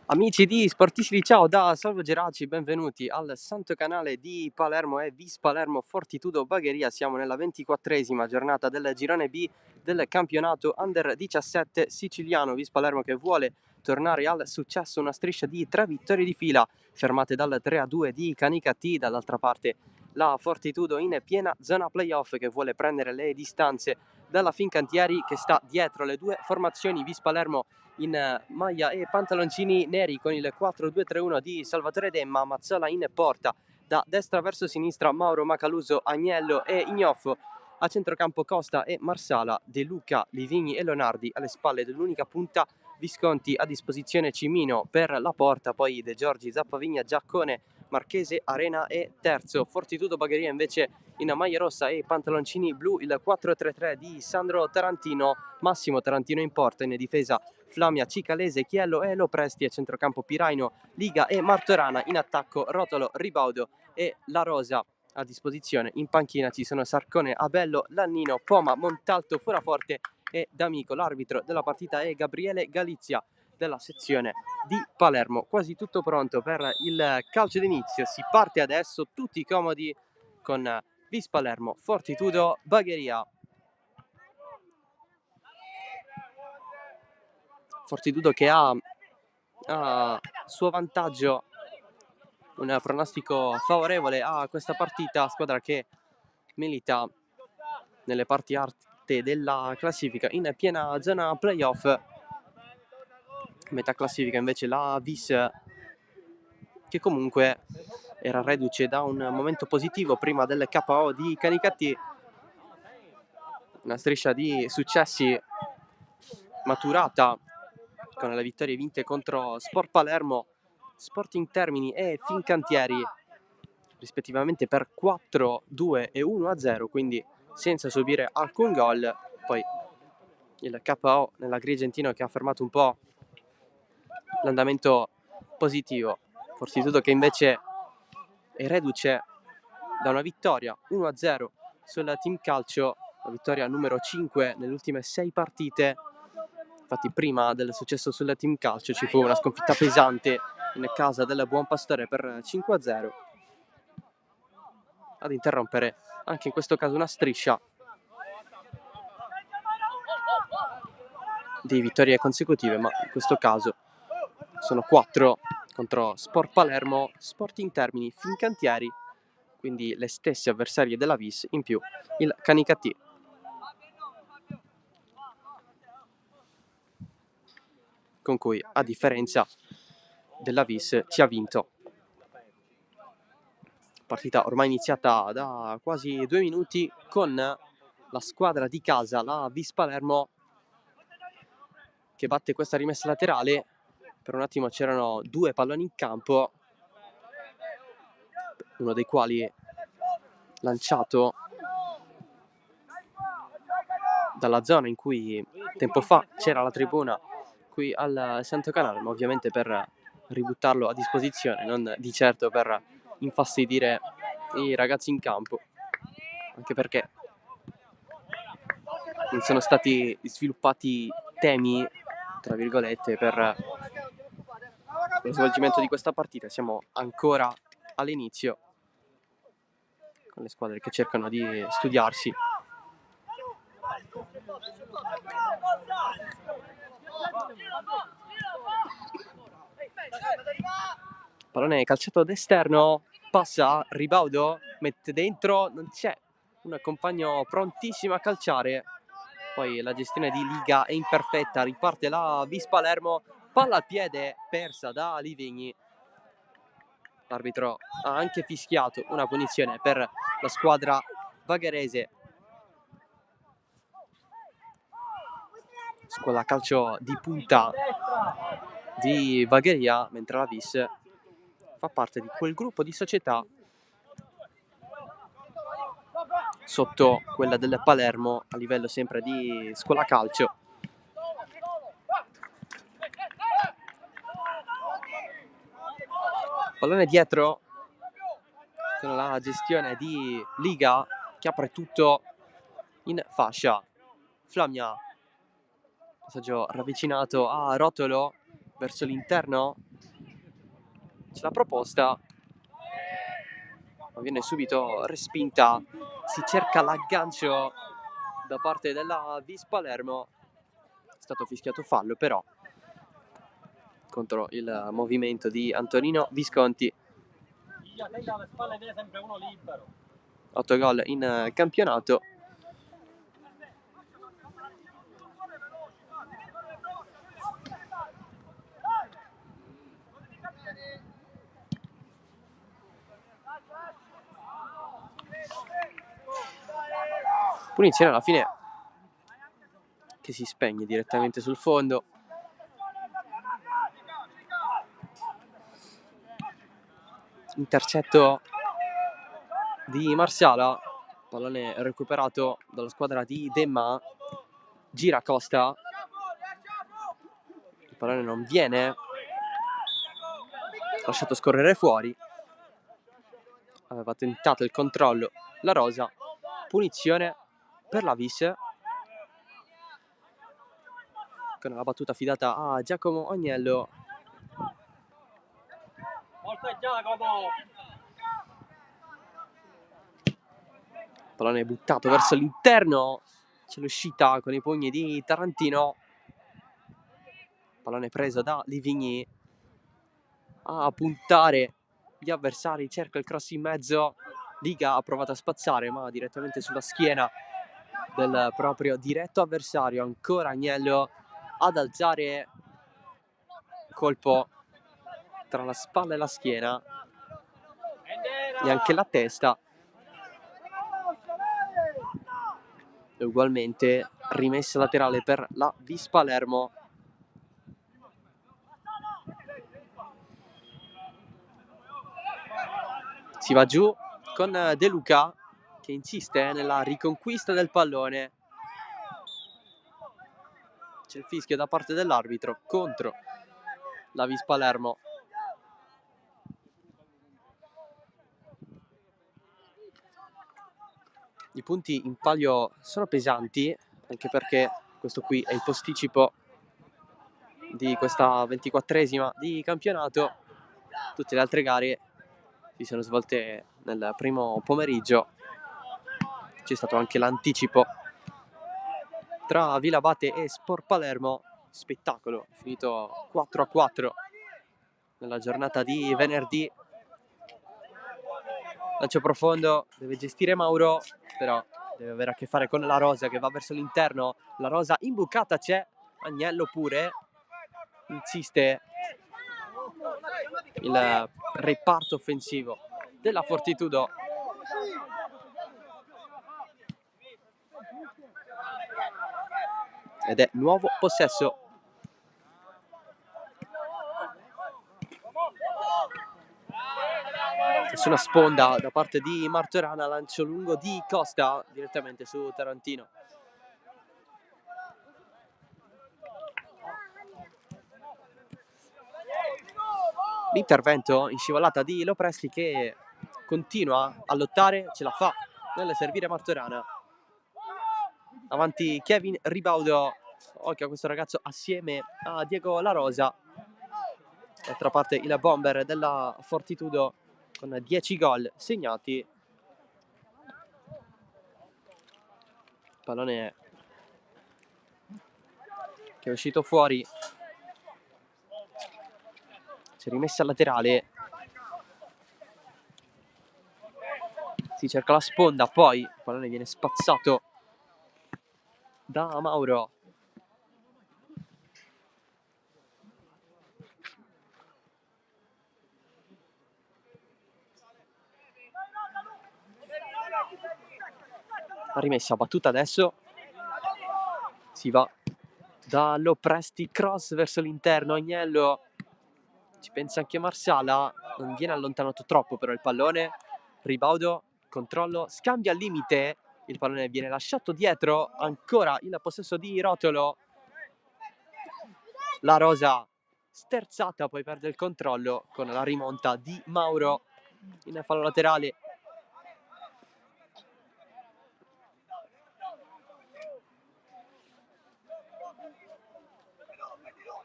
Amici di Sportisti, ciao da Salvo Geraci, benvenuti al santo canale di Palermo e Vis Palermo Fortitudo Bagheria. Siamo nella 24esima giornata del girone B del campionato Under 17 siciliano. Vis Palermo che vuole tornare al successo, una striscia di 3 vittorie di fila fermate dal 3-2 di Canicattì. Dall'altra parte la Fortitudo in piena zona playoff che vuole prendere le distanze dalla Fincantieri che sta dietro le due formazioni. Vis Palermo in maglia e pantaloncini neri con il 4-2-3-1 di Salvatore Demma, Mazzola in porta, da destra verso sinistra Mauro Macaluso, Agnello e Ignoffo, a centrocampo Costa e Marsala, De Luca, Livigni e Leonardi, alle spalle dell'unica punta Visconti, a disposizione Cimino per la porta, poi De Giorgi, Zappavigna, Giaccone, Marchese, Arena e terzo. Fortitudo Bagheria invece in maglia rossa e pantaloncini blu, il 4-3-3 di Sandro Tarantino, Massimo Tarantino in porta, in difesa Flamia, Cicalese, Chiello e Lopresti, a centrocampo Piraino, Liga e Martorana, in attacco Rotolo, Ribaudo e La Rosa. A disposizione in panchina ci sono Sarcone, Abello, Lannino, Poma, Montalto, Furaforte e D'Amico. L'arbitro della partita è Gabriele Galizia della sezione di Palermo. Quasi tutto pronto per il calcio d'inizio, si parte adesso tutti comodi con Vis Palermo Fortitudo Bagheria. Fortitudo che ha a suo vantaggio un pronostico favorevole a questa partita, squadra che milita nelle parti alte della classifica in piena zona playoff. Metà classifica invece la Vis, che comunque era reduce da un momento positivo prima del KO di Canicattì, una striscia di successi maturata con le vittorie vinte contro Sport Palermo, Sporting Termini e Fincantieri rispettivamente per 4-2 e 1-0, quindi senza subire alcun gol. Poi il KO nell'Agrigentino che ha fermato un po' l'andamento positivo. Fortitudo che invece è reduce da una vittoria 1-0 sul Team Calcio, la vittoria numero 5 nelle ultime 6 partite. Infatti prima del successo sul Team Calcio ci fu una sconfitta pesante in casa del Buon Pastore per 5-0, ad interrompere anche in questo caso una striscia di vittorie consecutive, ma in questo caso sono 4 contro Sport Palermo, Sporting Termini, Fincantieri, quindi le stesse avversarie della Vis, in più il Canicattì, con cui a differenza della Vis ci ha vinto. Partita ormai iniziata da quasi 2 minuti con la squadra di casa, la Vis Palermo, che batte questa rimessa laterale. Per un attimo c'erano 2 palloni in campo, uno dei quali lanciato dalla zona in cui tempo fa c'era la tribuna qui al Santo Canale, ma ovviamente per ributtarlo a disposizione, non di certo per infastidire i ragazzi in campo, anche perché non sono stati sviluppati temi, tra virgolette, per lo svolgimento di questa partita. Siamo ancora all'inizio, con le squadre che cercano di studiarsi. Pallone calciato d'esterno, passa Ribaudo, mette dentro, non c'è un compagno prontissimo a calciare. Poi la gestione di Liga è imperfetta, riparte la Vis Palermo, palla al piede persa da Livigni. L'arbitro ha anche fischiato una punizione per la squadra vagherese. Squadra calcio di punta di Bagheria, mentre la Vis fa parte di quel gruppo di società sotto quella del Palermo a livello sempre di scuola calcio. Pallone dietro con la gestione di Liga che apre tutto in fascia. Flamia, passaggio ravvicinato a Rotolo verso l'interno, c'è la proposta, ma viene subito respinta. Si cerca l'aggancio da parte della Vis Palermo. È stato fischiato fallo però contro il movimento di Antonino Visconti. 8 gol in campionato. Punizione alla fine che si spegne direttamente sul fondo. Intercetto di Marsala, pallone recuperato dalla squadra di Demma. Gira Costa, il pallone non viene lasciato scorrere fuori. Aveva tentato il controllo la Rosa. Punizione per la Vis, con la battuta affidata a Giacomo Agnello. Pallone buttato verso l'interno, c'è l'uscita con i pugni di Tarantino. Pallone preso da Livigny, a puntare gli avversari, cerca il cross in mezzo. Liga ha provato a spazzare ma direttamente sulla schiena del proprio diretto avversario. Ancora Agnello ad alzare, colpo tra la spalla e la schiena e anche la testa. E ugualmente rimessa laterale per la Vis Palermo. Si va giù con De Luca che insiste nella riconquista del pallone. C'è il fischio da parte dell'arbitro contro la Vis Palermo. I punti in palio sono pesanti, anche perché questo qui è il posticipo di questa 24esima di campionato. Tutte le altre gare si sono svolte nel primo pomeriggio. C'è stato anche l'anticipo tra Vilabate e Sport Palermo. Spettacolo, finito 4-4 nella giornata di venerdì. Lancio profondo, deve gestire Mauro, però deve avere a che fare con la Rosa che va verso l'interno. La Rosa imbucata, c'è Agnello pure, insiste il reparto offensivo della Fortitudo. Ed è nuovo possesso. Nessuna sponda da parte di Martorana, lancio lungo di Costa direttamente su Tarantino. L'intervento in scivolata di Lopresti che continua a lottare, ce la fa nel servire Martorana. Avanti Kevin Ribaudo, occhio a questo ragazzo assieme a Diego La Rosa. D'altra parte il bomber della Fortitudo con 10 gol segnati. Pallone che è uscito fuori. C'è rimessa laterale. Si cerca la sponda, poi il pallone viene spazzato da Mauro. La rimessa battuta adesso. Si va da Lopresti, cross verso l'interno. Agnello, ci pensa anche Marsala, non viene allontanato troppo però il pallone. Ribaudo, controllo, scambia al limite, il pallone viene lasciato dietro. Ancora il possesso di Rotolo. La Rosa sterzata, poi perde il controllo con la rimonta di Mauro in fallo laterale.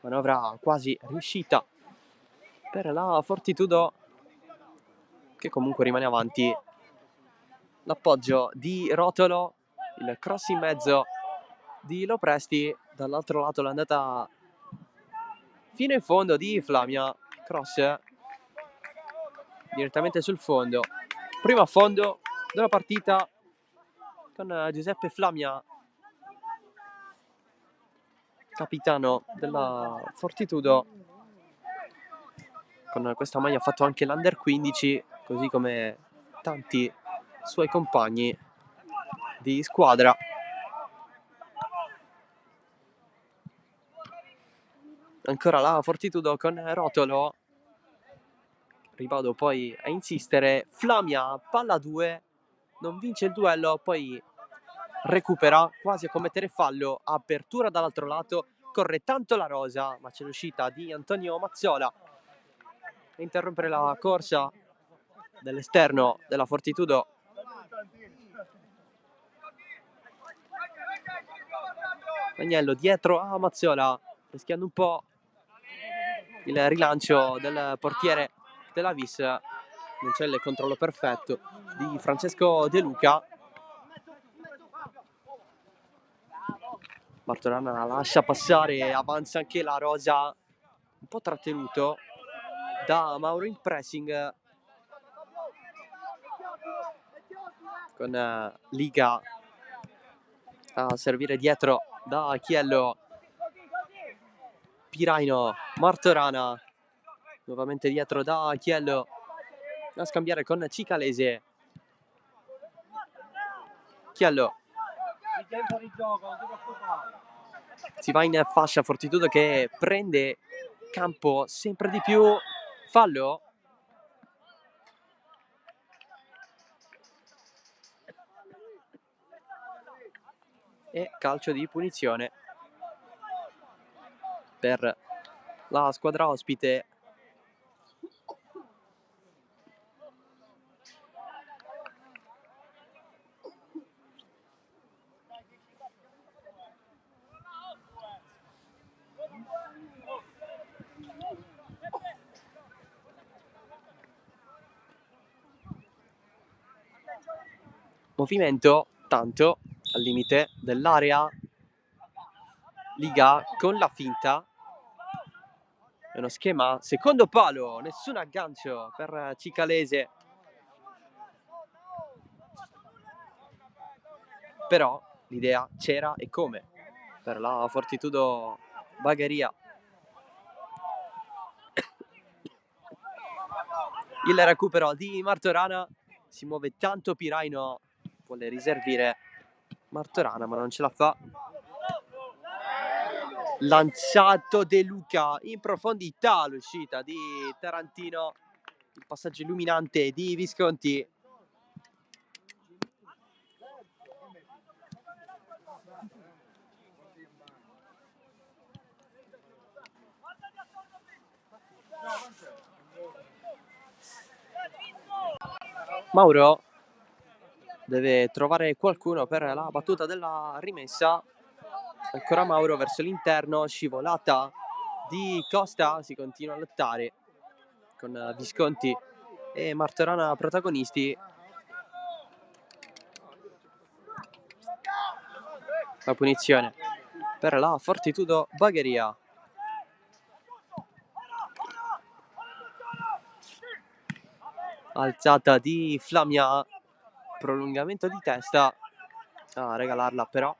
Manovra quasi riuscita per la Fortitudo, che comunque rimane avanti. L'appoggio di Rotolo, il cross in mezzo di Lopresti, dall'altro lato l'andata fino in fondo di Flamia, cross direttamente sul fondo. Primo affondo della partita con Giuseppe Flamia, capitano della Fortitudo. Con questa maglia ha fatto anche l'Under 15, così come tanti suoi compagni di squadra. Ancora la Fortitudo con Rotolo, Ribaudo poi a insistere, Flamia palla 2, non vince il duello, poi recupera quasi a commettere fallo, apertura dall'altro lato, corre tanto la rosa, ma c'è l'uscita di Antonio Mazzola a interrompere la corsa dell'esterno della Fortitudo. Agnello dietro a Mazzola, rischiando un po' il rilancio del portiere della Vis. Non c'è il controllo perfetto di Francesco De Luca. Martorana lascia passare, avanza anche la rosa, un po' trattenuto da Mauro in pressing, con Liga a servire dietro da Chiello. Piraino, Martorana nuovamente dietro da Chiello a scambiare con Cicalese. Chiello si va in fascia, Fortitudo che prende campo sempre di più, fallo e calcio di punizione per la squadra ospite. Movimento tanto al limite dell'area, Liga con la finta, è uno schema secondo palo, nessun aggancio per Cicalese, però l'idea c'era e come per la Fortitudo Bagheria. Il recupero di Martorana, si muove tanto Piraino, vuole riservire Martorana ma non ce la fa. Lanciato De Luca in profondità, l'uscita di Tarantino, il passaggio illuminante di Visconti. Mauro deve trovare qualcuno per la battuta della rimessa. Ancora Mauro verso l'interno, scivolata di Costa, si continua a lottare con Visconti e Martorana protagonisti. La punizione per la Fortitudo Bagheria. Alzata di Flamia, prolungamento di testa a regalarla però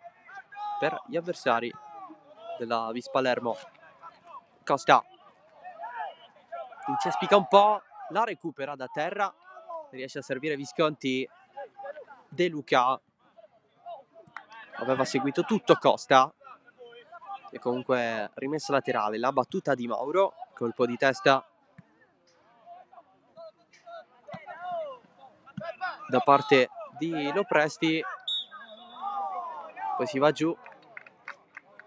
per gli avversari della Vis Palermo. Costa incespica un po', la recupera da terra, riesce a servire Visconti. De Luca aveva seguito tutto Costa e comunque rimessa laterale, la battuta di Mauro, colpo di testa da parte di Lopresti, poi si va giù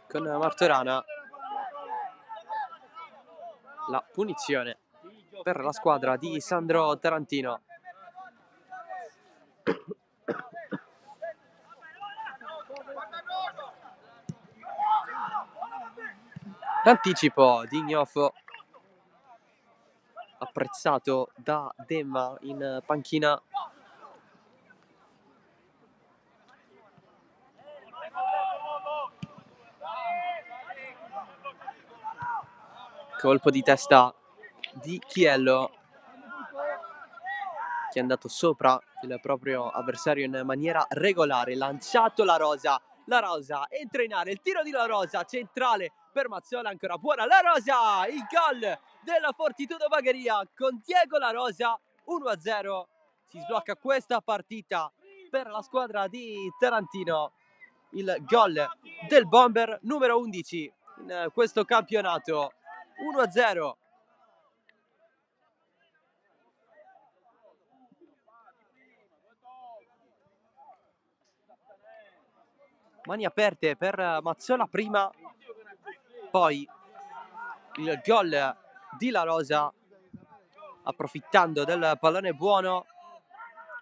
con Martorana. La punizione per la squadra di Sandro Tarantino. L'anticipo di Gnofo apprezzato da Demma in panchina. Colpo di testa di Chiello, che è andato sopra il proprio avversario in maniera regolare. Lanciato La Rosa entra in area, il tiro di La Rosa centrale per Mazzola, ancora buona La Rosa, il gol della Fortitudo Bagheria con Diego La Rosa. 1-0, si sblocca questa partita per la squadra di Tarantino, il gol del bomber numero 11 in questo campionato. 1-0. Mani aperte per Mazzola prima, poi il gol di La Rosa approfittando del pallone buono.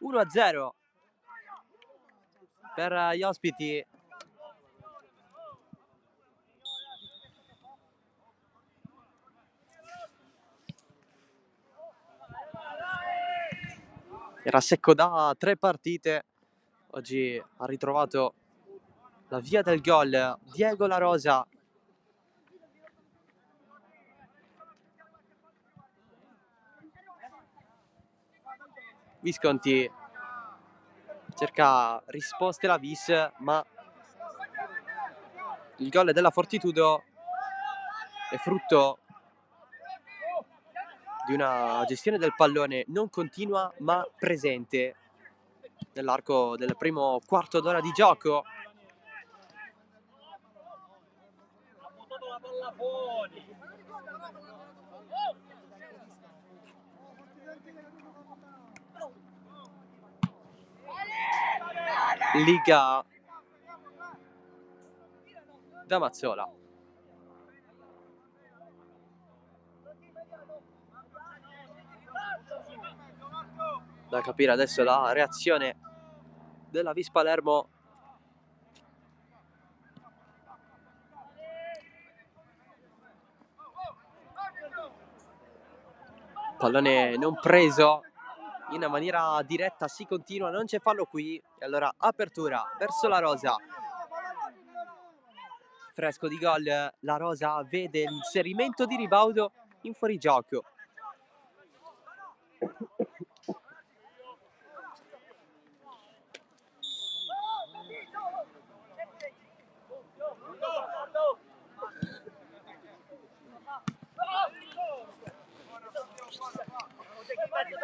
1-0 per gli ospiti. Era secco da 3 partite, oggi ha ritrovato la via del gol Diego La Rosa. Visconti cerca risposte la Vis, ma il gol della Fortitudo è frutto di una gestione del pallone non continua ma presente nell'arco del primo quarto d'ora di gioco. Liga da Mazzola. Da capire adesso la reazione della Vis Palermo. Pallone non preso in maniera diretta, si continua, non c'è fallo qui. E allora apertura verso La Rosa. Fresco di gol, La Rosa vede l'inserimento di Ribaudo in fuorigioco.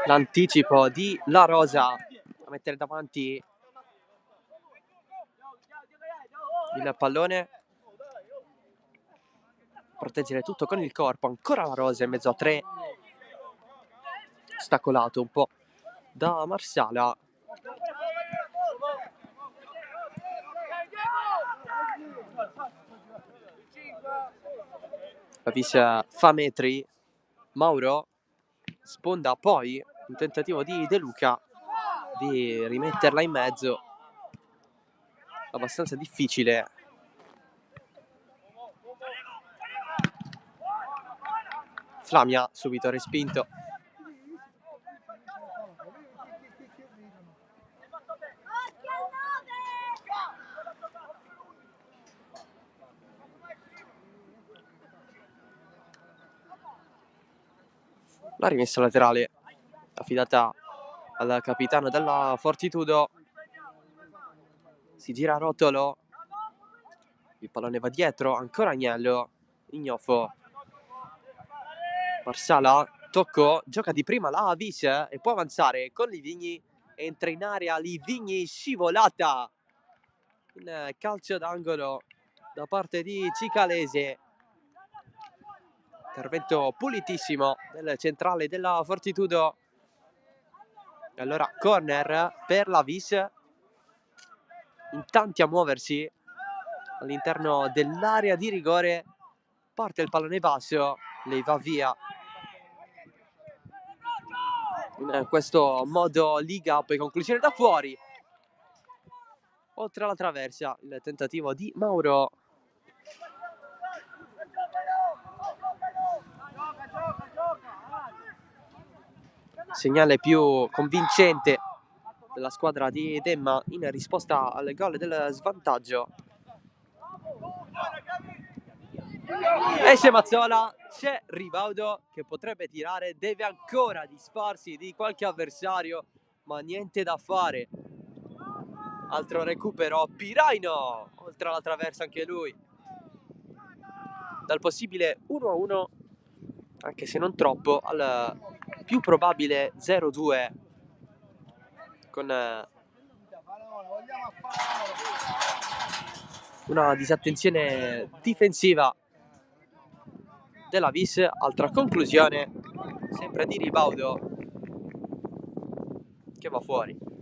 L'anticipo di La Rosa a mettere davanti il pallone, proteggere tutto con il corpo. Ancora La Rosa in mezzo a 3, ostacolato un po' da Marsala. La Vis fa metri, Mauro sponda, poi un tentativo di De Luca di rimetterla in mezzo, abbastanza difficile. Flamia subito respinto. La rimessa laterale affidata al capitano della Fortitudo. Si gira a rotolo, il pallone va dietro, ancora Agnello, Ignofo, Marsala, tocco, gioca di prima la Vis e può avanzare con Livigni, entra in area Livigni, scivolata in calcio d'angolo da parte di Cicalese. Intervento pulitissimo del centrale della Fortitudo. E allora corner per la Vis, in tanti a muoversi all'interno dell'area di rigore. Parte il pallone basso, lei va via. In questo modo Liga, poi conclusione da fuori. Oltre alla traversa, il tentativo di Mauro. segnale più convincente della squadra di Demma in risposta al gol del svantaggio. Esce Mazzola, c'è Ribaudo che potrebbe tirare, deve ancora disfarsi di qualche avversario, ma niente da fare. Altro recupero, Piraino, oltre alla traversa anche lui. Dal possibile 1-1, anche se non troppo, al più probabile 0-2 con una disattenzione difensiva della Vis. Altra conclusione, sempre di Ribaudo, che va fuori.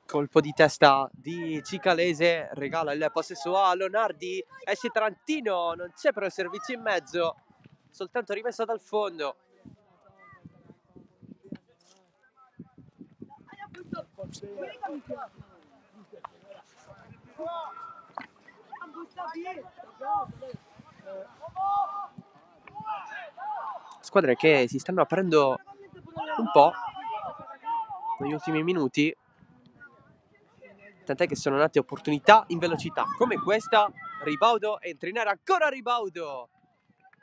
Colpo di testa di Cicalese, regala il possesso a Leonardi, esce Tarantino, non c'è però il servizio in mezzo, soltanto rimessa dal fondo. Squadre che si stanno aprendo un po' negli ultimi minuti, tant'è che sono nate opportunità in velocità come questa. Ribaudo entra in area, ancora Ribaudo,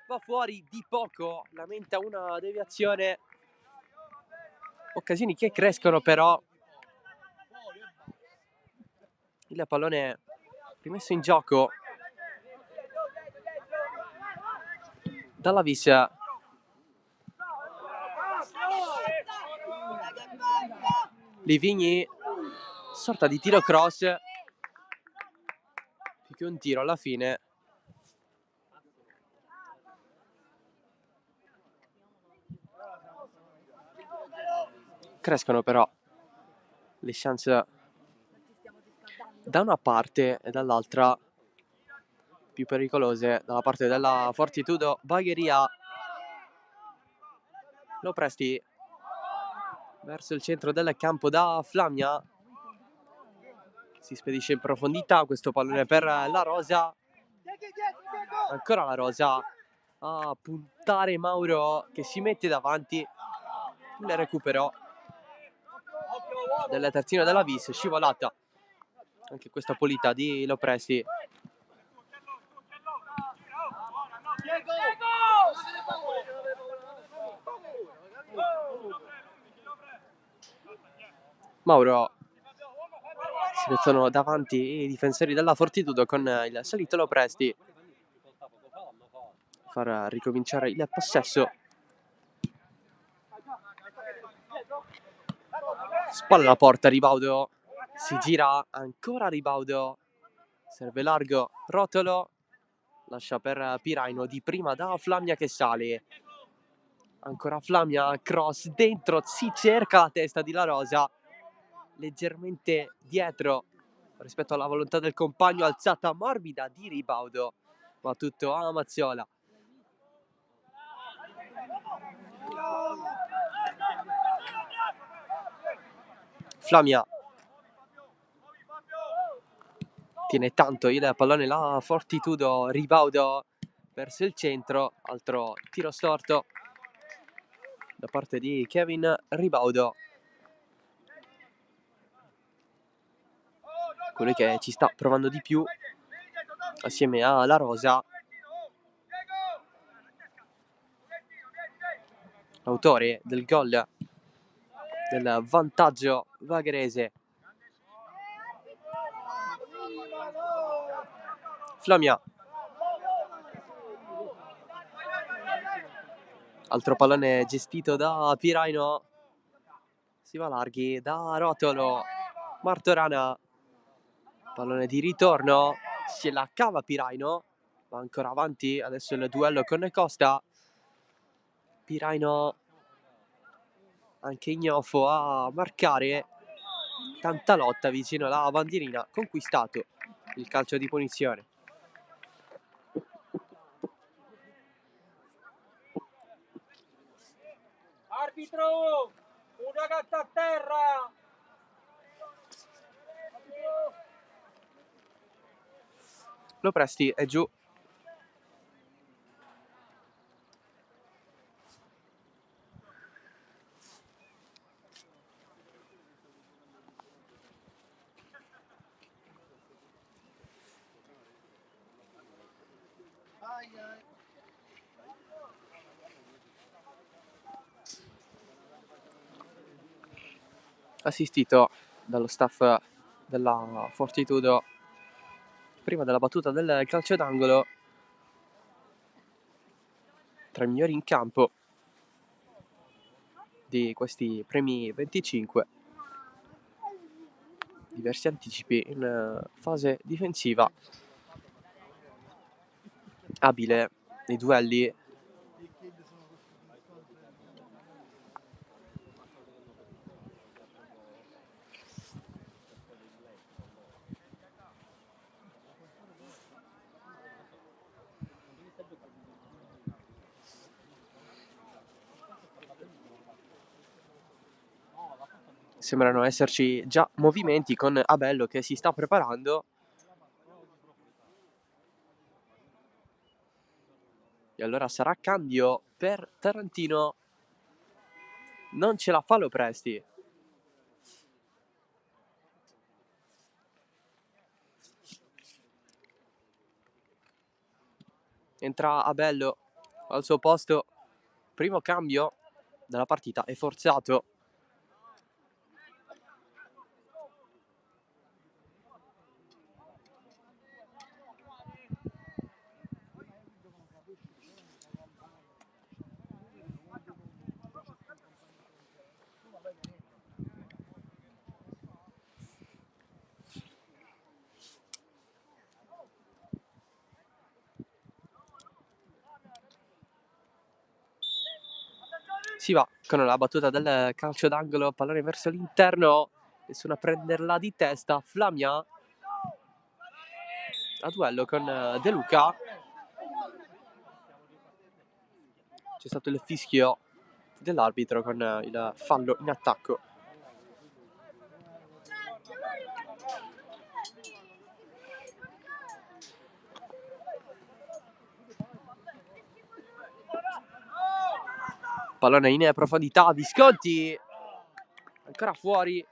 va fuori di poco, lamenta una deviazione. Occasioni che crescono però. Il pallone rimesso in gioco dalla Vis. Livigni, sorta di tiro cross, più che un tiro alla fine. Crescono però le chance da una parte e dall'altra più pericolose dalla parte della Fortitudo Bagheria. Lo presti verso il centro del campo da Flamia, si spedisce in profondità questo pallone per la Rosa, ancora la Rosa a puntare Mauro che si mette davanti. Il recupero del terzino della Vis, scivolata anche questa pulita di Lopresti. Mauro, si mettono davanti i difensori della Fortitudo con il solito Lopresti, far ricominciare il possesso. Spalla la porta, Ribaudo, si gira, ancora Ribaudo, serve largo, Rotolo, lascia per Piraino, di prima da Flamia che sale, ancora Flamia, cross dentro, si cerca la testa di La Rosa, leggermente dietro rispetto alla volontà del compagno, alzata morbida di Ribaudo, ma tutto a Mazzola. Flamia tiene tanto il pallone, la Fortitudo, Ribaudo verso il centro, altro tiro storto da parte di Kevin Ribaudo, quello che ci sta provando di più assieme a La Rosa, autore del gol del vantaggio vagherese. Flamia, altro pallone gestito da Piraino, si va larghi da Rotolo, Martorana, pallone di ritorno, se la cava Piraino, va ancora avanti, adesso il duello con Costa. Piraino anche ignofo a marcare, tanta lotta vicino alla bandierina, conquistato il calcio di punizione. Arbitro! Una gatta a terra! Lopresti è giù. Assistito dallo staff della Fortitudo prima della battuta del calcio d'angolo, tra i migliori in campo di questi primi 25, diversi anticipi in fase difensiva, abile nei duelli. Sembrano esserci già movimenti con Abello che si sta preparando. E allora sarà cambio per Tarantino. Non ce la fa Lopresti. Entra Abello al suo posto. Primo cambio della partita è forzato. Si va con la battuta del calcio d'angolo, pallone verso l'interno, nessuno a prenderla di testa. Flamia a duello con De Luca. C'è stato il fischio dell'arbitro con il fallo in attacco. Pallone in profondità, Visconti ancora fuori.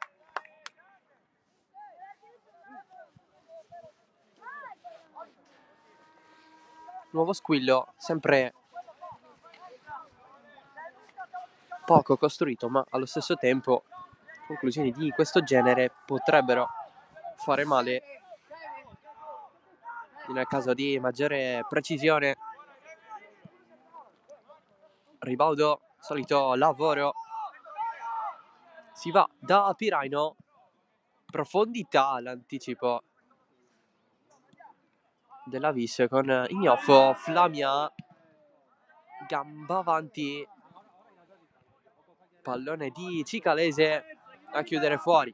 Nuovo squillo, sempre poco costruito, ma allo stesso tempo conclusioni di questo genere potrebbero fare male in caso di maggiore precisione. Ribaudo, solito lavoro. Si va da Piraino, profondità, l'anticipo della Vis con Ignoffo. Flamia, gamba avanti, pallone di Cicalese a chiudere fuori.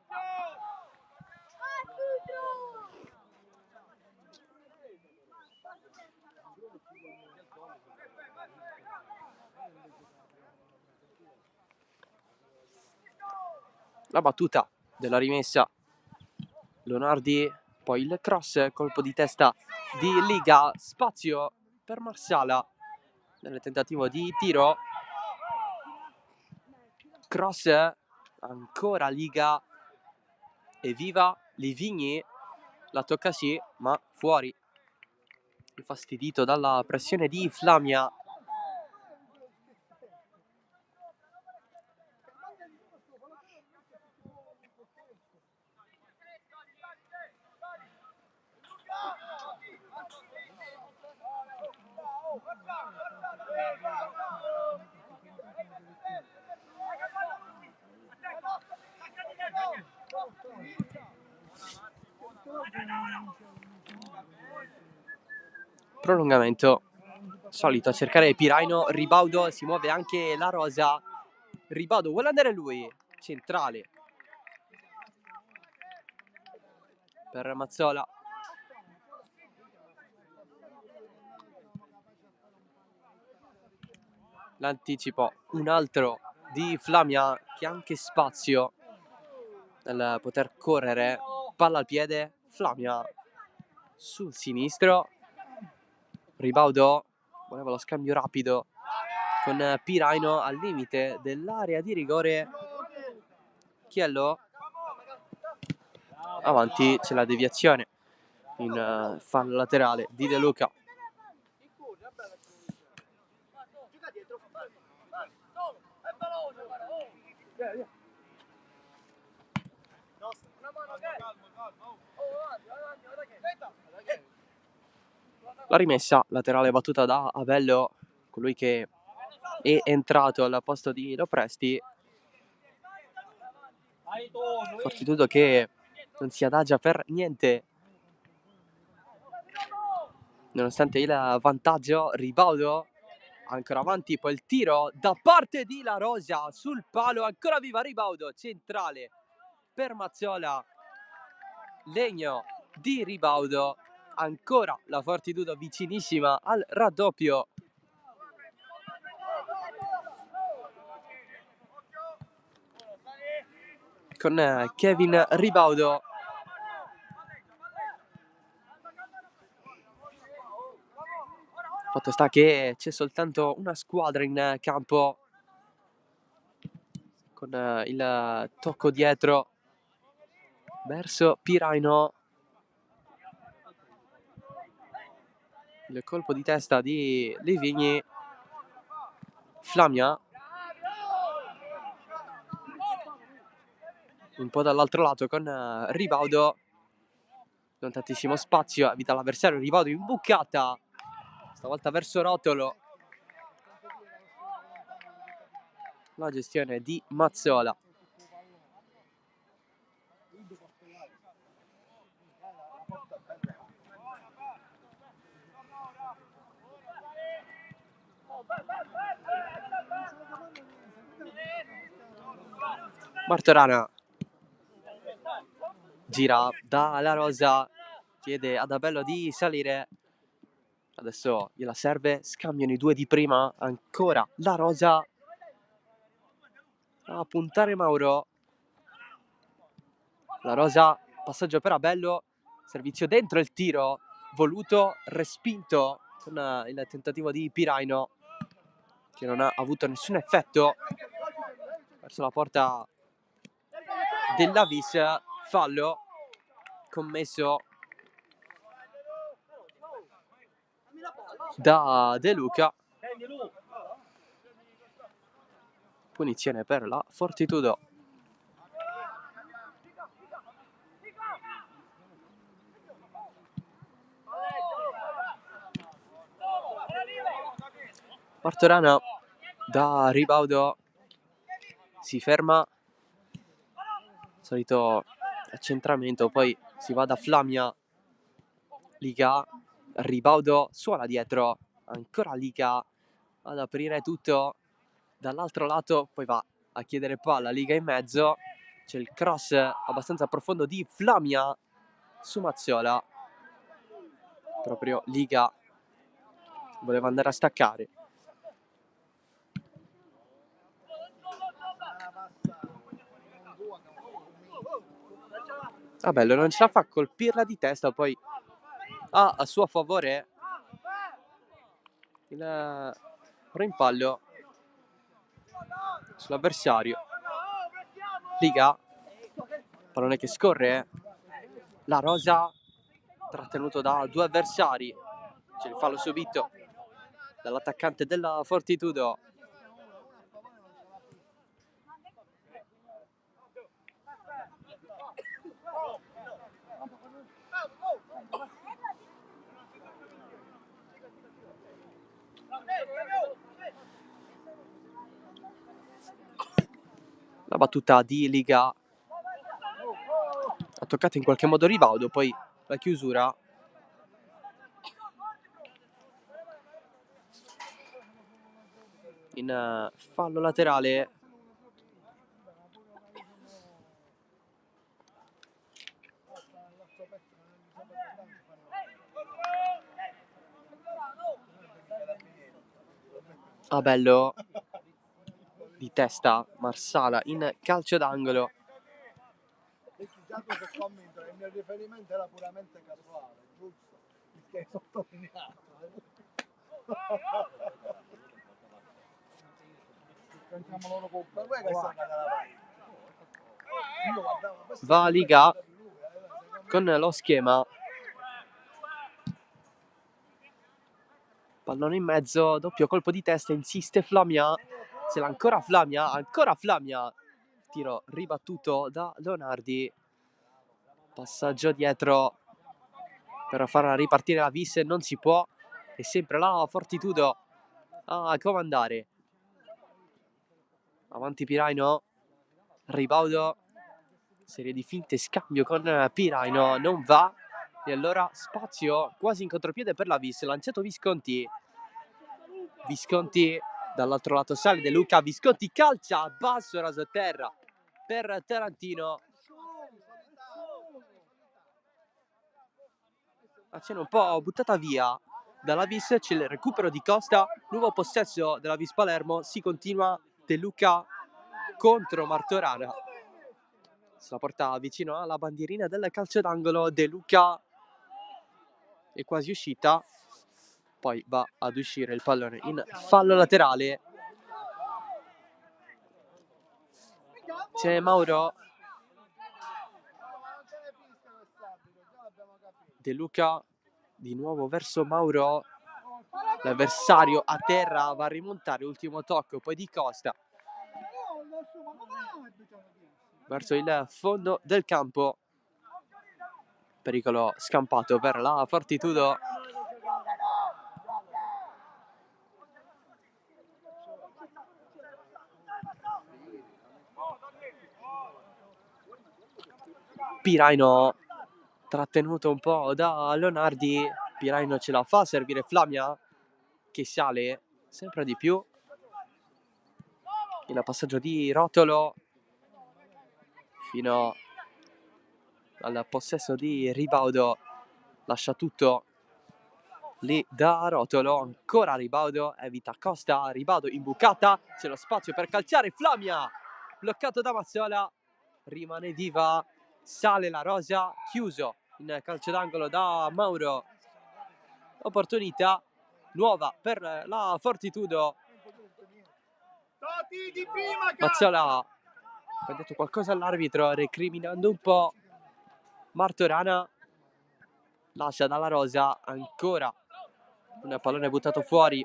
La battuta della rimessa, Leonardi, poi il cross, colpo di testa di Liga, spazio per Marsala nel tentativo di tiro. Cross, ancora Liga, evviva Livigni, la tocca sì, ma fuori. Infastidito dalla pressione di Flamia. Prolungamento, solito a cercare Piraino. Ribaudo, si muove anche la rosa. Ribaudo vuole andare lui, centrale per Mazzola. L'anticipo, un altro di Flamia che ha anche spazio nel poter correre. Palla al piede, Flamia sul sinistro, Ribaudo voleva lo scambio rapido con Piraino al limite dell'area di rigore. Chiello avanti, c'è la deviazione in fallo laterale di De Luca. La rimessa laterale battuta da Avello, colui che è entrato al posto di Lopresti. Fortitudo che non si adagia per niente nonostante il vantaggio. Ribaudo ancora avanti, poi il tiro da parte di La Rosa sul palo, ancora viva Ribaudo, centrale per Mazzola, legno di Ribaudo, ancora la Fortitudo vicinissima al raddoppio. Con Kevin Ribaudo. Fatto sta che c'è soltanto una squadra in campo, con il tocco dietro verso Piraino. Il colpo di testa di Livigni. Flamia un po' dall'altro lato con Ribaudo, non tantissimo spazio, evita l'avversario. Ribaudo imbucata, stavolta verso Rotolo. La gestione di Mazzola. Martorana gira da La Rosa, chiede ad Abello di salire, adesso gliela serve, scambiano i due di prima, ancora La Rosa a puntare Mauro. La Rosa, passaggio per Abello, servizio dentro, il tiro voluto, respinto con il tentativo di Piraino che non ha avuto nessun effetto verso la porta dell'Avis. Fallo commesso da De Luca, punizione per la Fortitudo. Martorana da Ribaudo si ferma, solito accentramento, poi si va da Flamia. Liga, Ribaudo suona dietro, ancora Liga ad aprire tutto dall'altro lato, poi va a chiedere palla, Liga in mezzo, c'è il cross abbastanza profondo di Flamia su Mazzola, proprio Liga voleva andare a staccare. Bello, non ce la fa a colpirla di testa, poi ha a suo favore il rimpallo sull'avversario. Liga, pallone che scorre, La Rosa trattenuto da due avversari, c'è il fallo subito dall'attaccante della Fortitudo. La battuta di Liga ha toccato in qualche modo Ribaudo, poi la chiusura in fallo laterale. Bello di testa Marsala in calcio d'angolo. Precisato se commento, il mio riferimento era puramente casuale, giusto? Perché hai sottolineato. Pensiamo loro colpa, guarda che sta Va Liga con lo schema. Pallone in mezzo, doppio colpo di testa, insiste Flamia. Ce l'ha ancora Flamia. Tiro ribattuto da Leonardi. Passaggio dietro per far ripartire la vis, non si può. È sempre la Fortitudo a comandare. Avanti Piraino. Ribaudo. Serie di finte, scambio con Piraino, non va. E allora spazio quasi in contropiede per la vis. Lanciato Visconti dall'altro lato sale De Luca. Visconti calcia basso, raso a terra per Tarantino. Azione un po' buttata via dalla vis. C'è il recupero di Costa. Nuovo possesso della vis Palermo. Si continua. De Luca contro Martorana. Se la porta vicino alla bandierina del calcio d'angolo. De Luca è quasi uscita. Poi va ad uscire il pallone in fallo laterale. C'è Mauro. De Luca di nuovo verso Mauro. L'avversario a terra, va a rimontare, ultimo tocco poi di Costa verso il fondo del campo. Pericolo scampato per la Fortitudo. Piraino trattenuto un po' da Leonardi. Piraino ce la fa servire Flamia, che sale sempre di più. Il passaggio di Rotolo fino al possesso di Ribaudo. Lascia tutto lì da Rotolo. Ancora Ribaudo, evita Costa. Ribaudo in bucata, c'è lo spazio per calciare. Flamia bloccato da Mazzola, rimane viva. Sale la rosa, chiuso in calcio d'angolo da Mauro. Opportunità nuova per la Fortitudo. Mazzola ha detto qualcosa all'arbitro, recriminando un po' Martorana. Lascia dalla rosa, ancora un pallone buttato fuori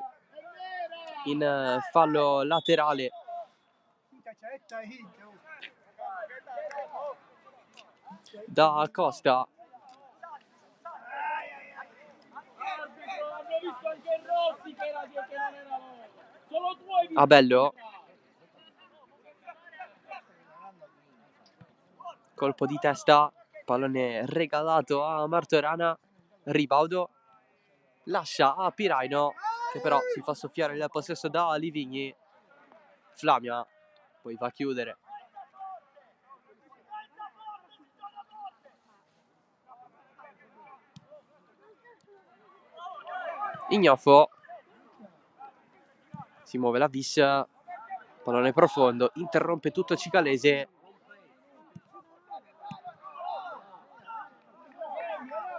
in fallo laterale. Da Costa. Abello. Colpo di testa, pallone regalato a Martorana. Ribaudo lascia a Piraino, che però si fa soffiare il possesso da Livigni. Flamia poi va a chiudere. Ignofo. Si muove la vis, pallone profondo, interrompe tutto Cicalese.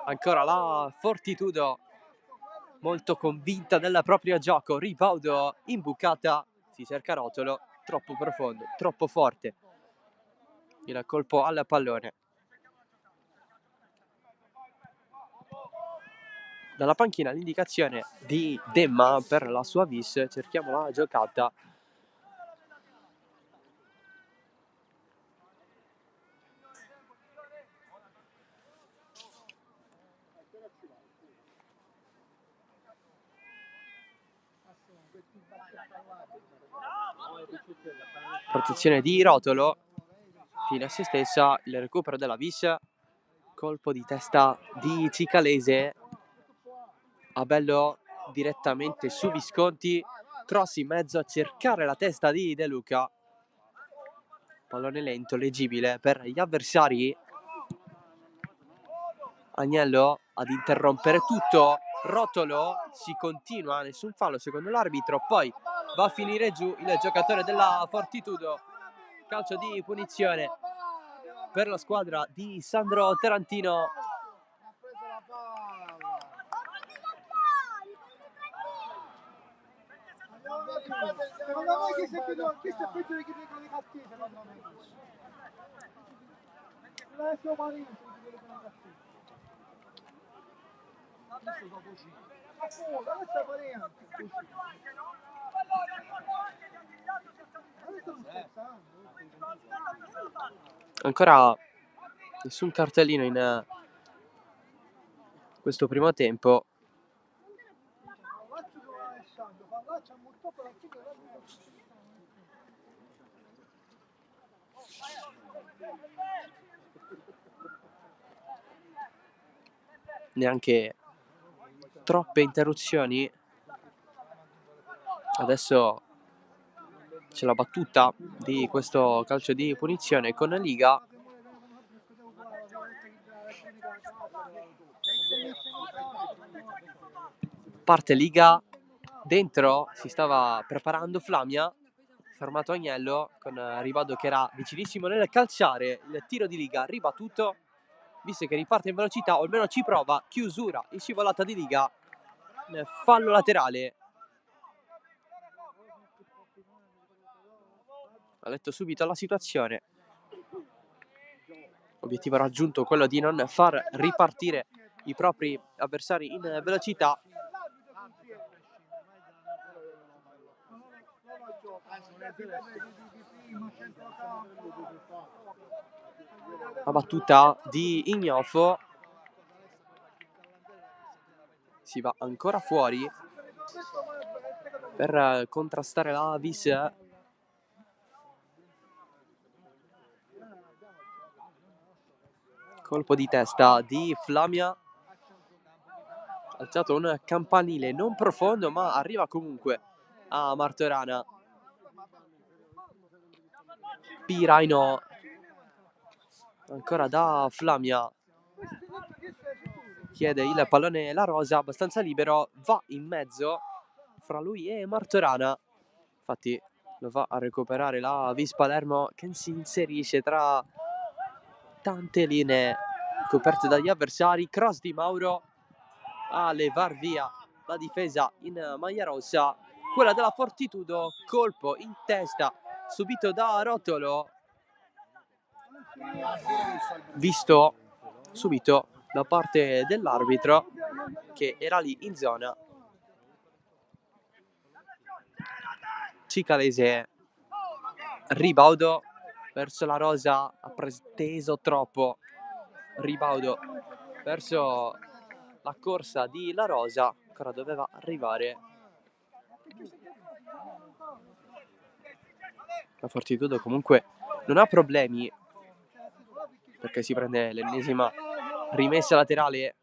Ancora la Fortitudo, molto convinta del proprio gioco. Ribaudo in bucata, si cerca Rotolo, troppo profondo, troppo forte il colpo al pallone. Dalla panchina l'indicazione di Demma per la sua vis. Cerchiamo la giocata. Protezione di Rotolo, fine a se stessa, il recupero della vis. Colpo di testa di Cicalese. Abello direttamente su Visconti, cross in mezzo a cercare la testa di De Luca. Pallone lento, leggibile per gli avversari. Agnello ad interrompere tutto. Rotolo, si continua, nessun fallo secondo l'arbitro. Poi va a finire giù il giocatore della Fortitudo. Calcio di punizione per la squadra di Sandro Tarantino. Ha preso la palla. Secondo me chi sta peggio di chi dicono i cattivi, secondo me. Adesso Marino si dicono i cattivi. Appunto, adesso è variante. Adesso non scherzando. Ancora nessun cartellino in questo primo tempo. Pallaccio con Alessandro, Pallaccio ha buttato la chiusa della Neanche troppe interruzioni. Adesso c'è la battuta di questo calcio di punizione con Liga. Parte Liga, dentro si stava preparando Flamia, fermato Agnello con Rivaldo che era vicinissimo nel calciare il tiro di Liga, ribattuto, visto che riparte in velocità o almeno ci prova, chiusura in scivolata di Liga, fallo laterale. Ha letto subito la situazione, obiettivo raggiunto, quello di non far ripartire i propri avversari in velocità. La battuta di Ignofo, si va ancora fuori per contrastare la Vis. Colpo di testa di Flamia, alzato un campanile non profondo ma arriva comunque a Martorana. Piraino ancora da Flamia, chiede il pallone La Rosa, abbastanza libero, va in mezzo fra lui e Martorana, infatti lo va a recuperare la Vis Palermo che si inserisce tra tante linee coperte dagli avversari. Cross di Mauro a levar via la difesa in maglia rossa, quella della Fortitudo, colpo in testa subito da Rotolo, visto subito da parte dell'arbitro che era lì in zona. Cicalese, ribaudo verso La Rosa, ha preteso troppo. Ribaudo verso la corsa di La Rosa, ancora doveva arrivare. La Fortitudo comunque non ha problemi perché si prende l'ennesima rimessa laterale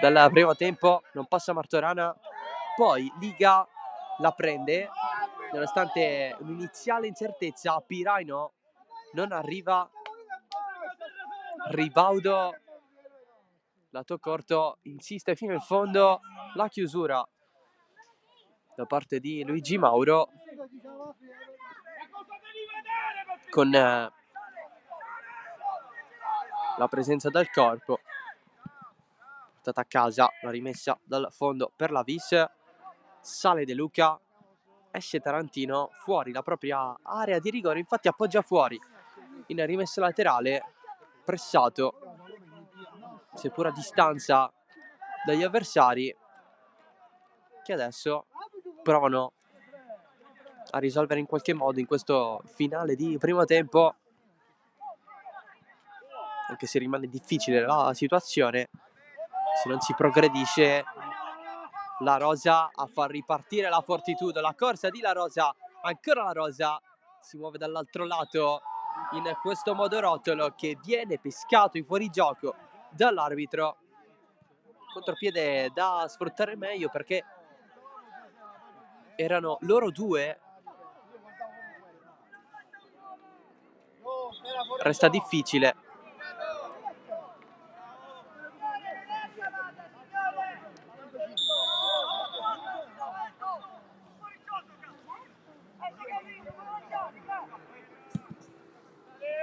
dal primo tempo, non passa Martorana, poi Liga la prende nonostante un'iniziale incertezza. Piraino non arriva, Ribaudo lato corto, insiste fino in fondo, la chiusura da parte di Luigi Mauro con la presenza del corpo. Portata a casa la rimessa dal fondo per la Vis, sale De Luca, esce Tarantino, fuori la propria area di rigore, infatti appoggia fuori in rimessa laterale, pressato seppur a distanza dagli avversari che adesso provano a risolvere in qualche modo in questo finale di primo tempo, anche se rimane difficile la situazione se non si progredisce. La Rosa a far ripartire la Fortitudo, la corsa di La Rosa, ancora La Rosa si muove dall'altro lato in questo modo Rotolo che viene pescato in fuorigioco dall'arbitro. Contropiede da sfruttare meglio perché erano loro due. Resta difficile.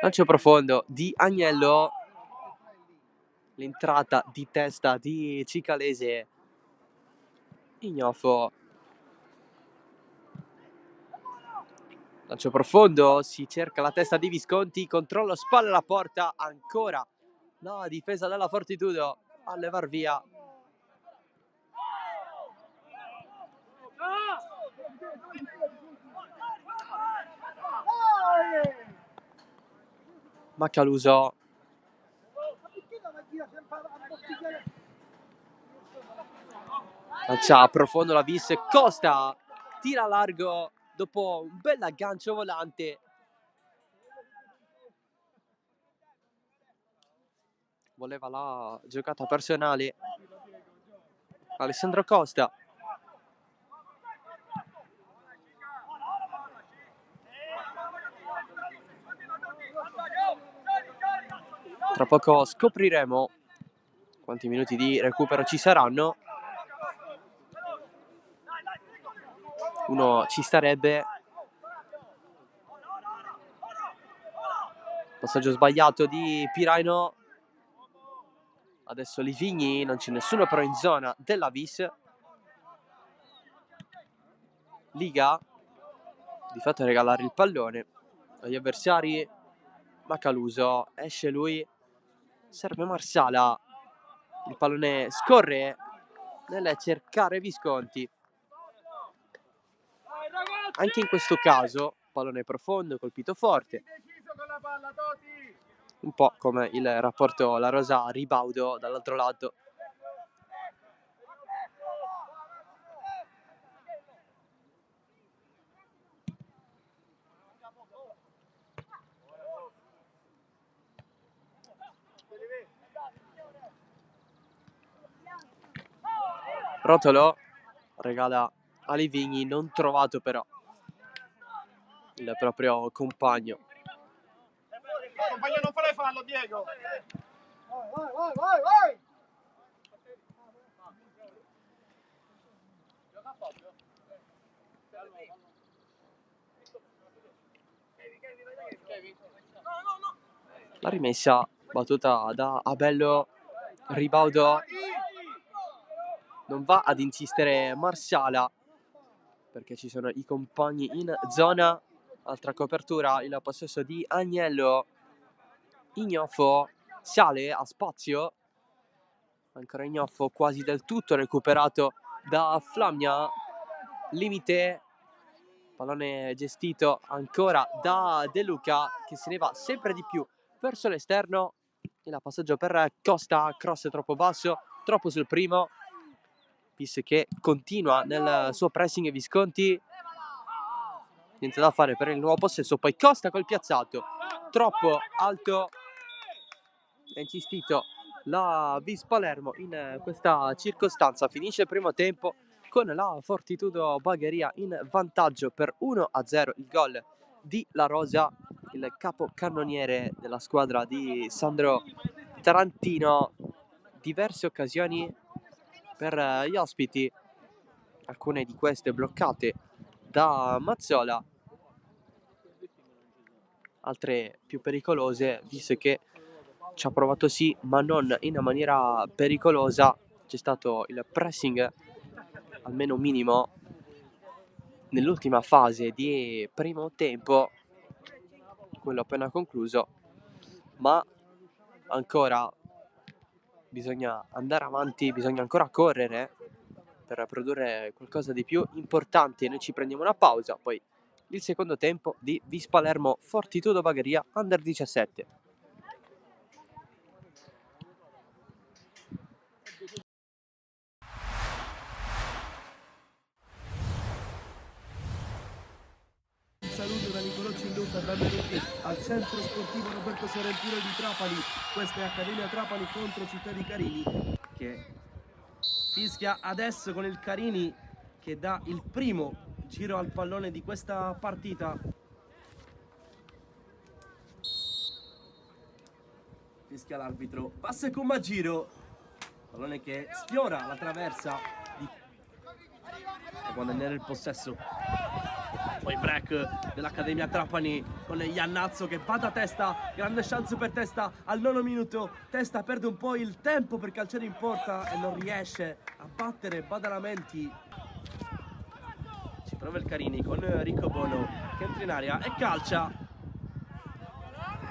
Lancio profondo di Agnello. L'entrata di testa di Cicalese. Ignofo. Lancio profondo, si cerca la testa di Visconti, controllo, spalla alla porta, ancora la difesa della Fortitudo a levar via. Macaluso. Lancia profondo la vis, Costa tira largo dopo un bel aggancio volante. Voleva la giocata personale Alessandro Costa. Tra poco scopriremo quanti minuti di recupero ci saranno. Uno ci starebbe. Passaggio sbagliato di Piraino. Adesso Livigni, non c'è nessuno però in zona della vis. Liga di fatto a regalare il pallone agli avversari. Macaluso, esce lui, serve Marsala, il pallone scorre nel cercare Visconti. Anche in questo caso pallone profondo, colpito forte, un po' come il rapporto La Rosa-Ribaudo dall'altro lato. Rotolo regala a Livigni, non trovato però il proprio compagno. Compagno, non fare fallo, Diego. Vai. La rimessa battuta da Abello. Ribaudo. Non va ad insistere Marsala perché ci sono i compagni in zona. Altra copertura, il possesso di Agnello. Ignofo sale a spazio. Ancora Ignofo quasi del tutto recuperato da Flamia. Limite. Pallone gestito ancora da De Luca che se ne va sempre di più verso l'esterno. Il passaggio per Costa, cross troppo basso, troppo sul primo. Vis che continua nel suo pressing. Visconti, niente da fare per il nuovo possesso. Poi Costa col piazzato, troppo alto. Ha insistito la Vis Palermo in questa circostanza. Finisce il primo tempo con la Fortitudo Bagheria in vantaggio per 1-0. Il gol di La Rosa, il capocannoniere della squadra di Sandro Tarantino. Diverse occasioni per gli ospiti, alcune di queste bloccate da Mazzola, altre più pericolose, visto che ci ha provato sì, ma non in maniera pericolosa. C'è stato il pressing, almeno minimo, nell'ultima fase di primo tempo, quello appena concluso, ma ancora bisogna andare avanti, bisogna ancora correre per produrre qualcosa di più importante. Noi ci prendiamo una pausa, poi il secondo tempo di Vis Palermo Fortitudo Bagheria Under 17. Saluto da Nicolò Cilluta, benvenuti al centro sportivo Roberto Sorrentino di Trapani. Questa è Accademia Trapani contro Città di Carini, che fischia adesso con il Carini che dà il primo giro al pallone di questa partita. Fischia l'arbitro, passa con Magiro, pallone che sfiora la traversa e guadagnare il possesso. Poi break dell'Accademia Trapani con Iannazzo che va da Testa, grande chance per Testa al 9° minuto. Testa perde un po' il tempo per calciare in porta e non riesce a battere Badalamenti. Ci prova il Carini con Riccobono che entra in area e calcia.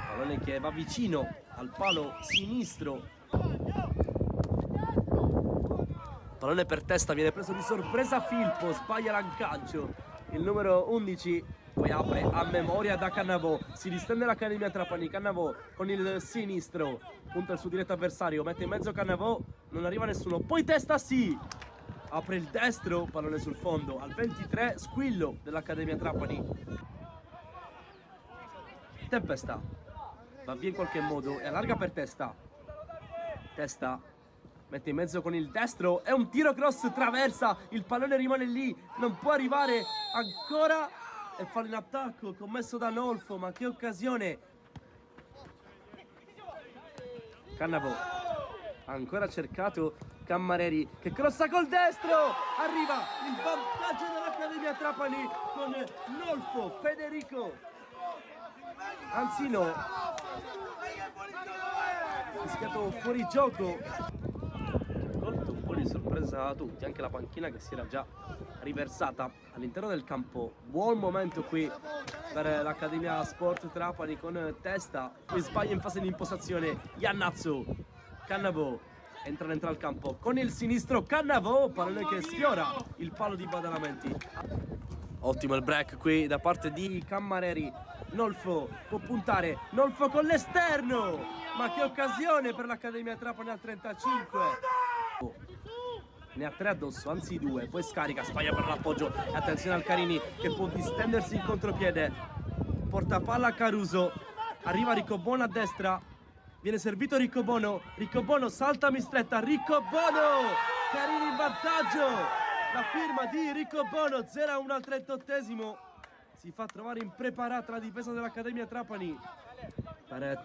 Pallone che va vicino al palo sinistro. Pallone per Testa, viene preso di sorpresa Filippo, sbaglia l'aggancio. Il numero 11 poi apre a memoria da Cannavò, si distende l'Accademia Trapani. Cannavò con il sinistro, punta il suo diretto avversario, mette in mezzo Cannavò, non arriva nessuno, poi Testa sì, apre il destro, pallone sul fondo, al 23 squillo dell'Accademia Trapani. Tempesta va via in qualche modo e allarga per Testa. Testa mette in mezzo con il destro, è un tiro cross, traversa, il pallone rimane lì, non può arrivare ancora e fallo in attacco commesso da Nolfo, ma che occasione. Cannavò ha ancora cercato Cammareri che crossa col destro, arriva il vantaggio dell'Accademia Trapani con Nolfo, Federico, anzi no, fischiato fuori gioco. Colto un po' di sorpresa a tutti, anche la panchina che si era già riversata all'interno del campo. Buon momento qui per l'Accademia Sport Trapani con Testa, poi sbaglia in fase di impostazione Iannazzo. Cannavò entra al campo con il sinistro, Cannavò, pallone che sfiora il palo di Badalamenti. Ottimo il break qui da parte di Cammareri. Nolfo può puntare, Nolfo con l'esterno, ma che occasione per l'Accademia Trapani al 35. Ne ha 3 addosso, anzi 2, poi scarica, sbaglia per l'appoggio. Attenzione al Carini che può distendersi in contropiede, porta palla a Caruso, arriva Riccobono a destra, viene servito Riccobono salta Mistretta, Riccobono, Carini in vantaggio, la firma di Riccobono, 0-1 al 38esimo. Si fa trovare impreparata la difesa dell'Accademia Trapani per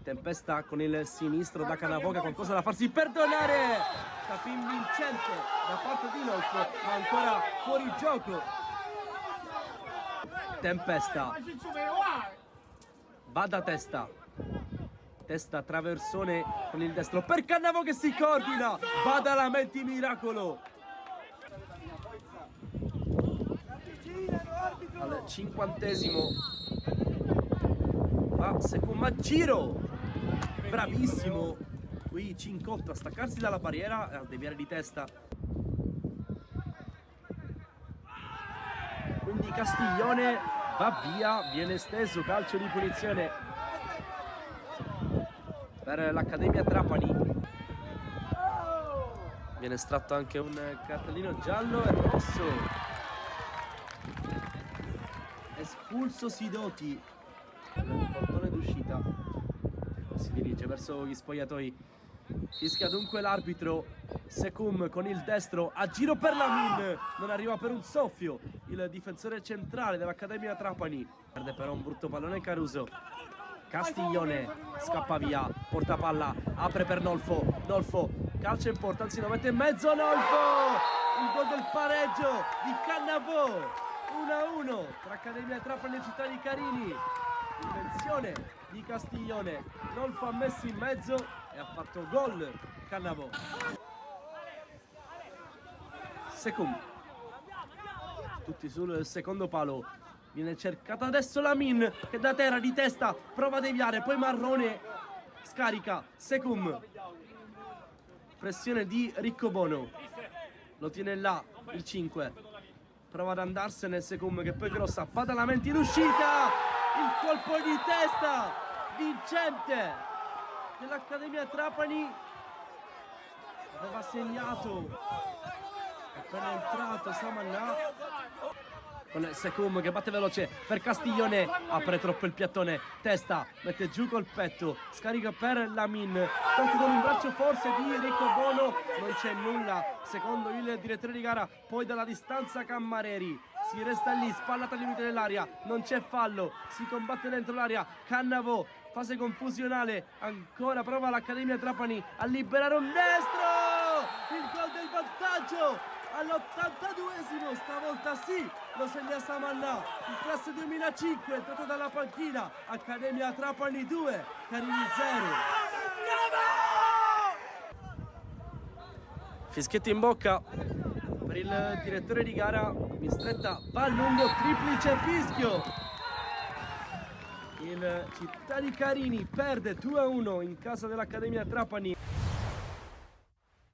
Tempesta con il sinistro da Cannavò, qualcosa da farsi perdonare, tapin vincente da parte di Nolfo, ma ancora fuori gioco. Tempesta va da Testa traversone con il destro per Cannavò che si coordina, Badalamenti miracolo. Al 50esimo va Secum a giro, bravissimo qui Cincotto a staccarsi dalla barriera e a deviare di testa. Quindi Castiglione va via, viene steso, calcio di punizione per l'Accademia Trapani. Viene estratto anche un cartellino giallo e rosso. Espulso Sidoti, il portone d'uscita, si dirige verso gli spogliatoi, fischia dunque l'arbitro. Secum con il destro a giro per Lamin, non arriva per un soffio il difensore centrale dell'Accademia Trapani, perde però un brutto pallone Caruso. Castiglione scappa via, porta palla, apre per Nolfo, calcia in porta, anzi lo mette in mezzo Nolfo, il gol del pareggio di Cannavò. 1-1 tra Accademia Trapani e Città di Carini. Invenzione di Castiglione, Nolfo ha messo in mezzo e ha fatto gol Cannavò. Secum, tutti sul secondo palo, viene cercata adesso Lamin che da terra di testa prova a deviare, poi Marrone scarica, Secum, pressione di Riccobono, lo tiene là il 5, prova ad andarsene Secum che poi crossa, Badalamenti in uscita, il colpo di testa vincente dell'Accademia Trapani, aveva segnato appena entrato Samanà, con Secum che batte veloce per Castiglione, apre troppo il piattone, Testa mette giù col petto, scarica per Lamin, tocca con un braccio forse di Riccobono, non c'è nulla secondo il direttore di gara, poi dalla distanza Cammareri, si resta lì, spallata al limite dell'area, non c'è fallo, si combatte dentro l'area, Cannavò, fase confusionale, ancora prova l'Accademia Trapani a liberare un destro, il gol del vantaggio all'82esimo, stavolta sì, lo segna Samanna, in classe 2005, entrato dalla panchina, Accademia Trapani 2, Carini 0. Fischietto in bocca per il direttore di gara, in stretta va lungo, triplice fischio. Il Città di Carini perde 2-1 in casa dell'Accademia Trapani.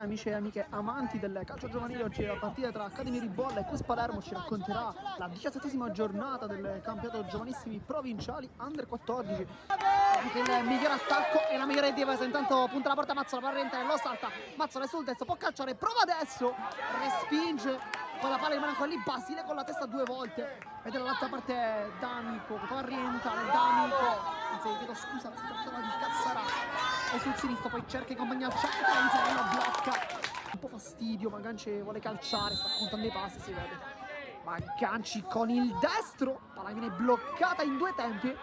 Amici e amiche amanti del calcio giovanile, oggi la partita tra Accademia Ribolla e Cus Palermo ci racconterà la 17ª giornata del campionato giovanissimi provinciali Under 14. Anche il miglior attacco e la migliore difesa, intanto punta la porta Mazzola, palla rientra, lo salta, Mazzola è sul destro, può calciare, prova adesso, respinge, poi la palla rimane ancora lì, Basile con la testa 2 volte, e dall'altra parte D'Amico, può rientrare, D'Amico, anzi chiedo scusa, si trattava di Cassarà. E sul sinistro poi cerca i compagni al centro, Anzarello blocca, un po' fastidio, Maganci vuole calciare, sta contando i passi, si vede. Maganci con il destro, palla viene bloccata in 2 tempi,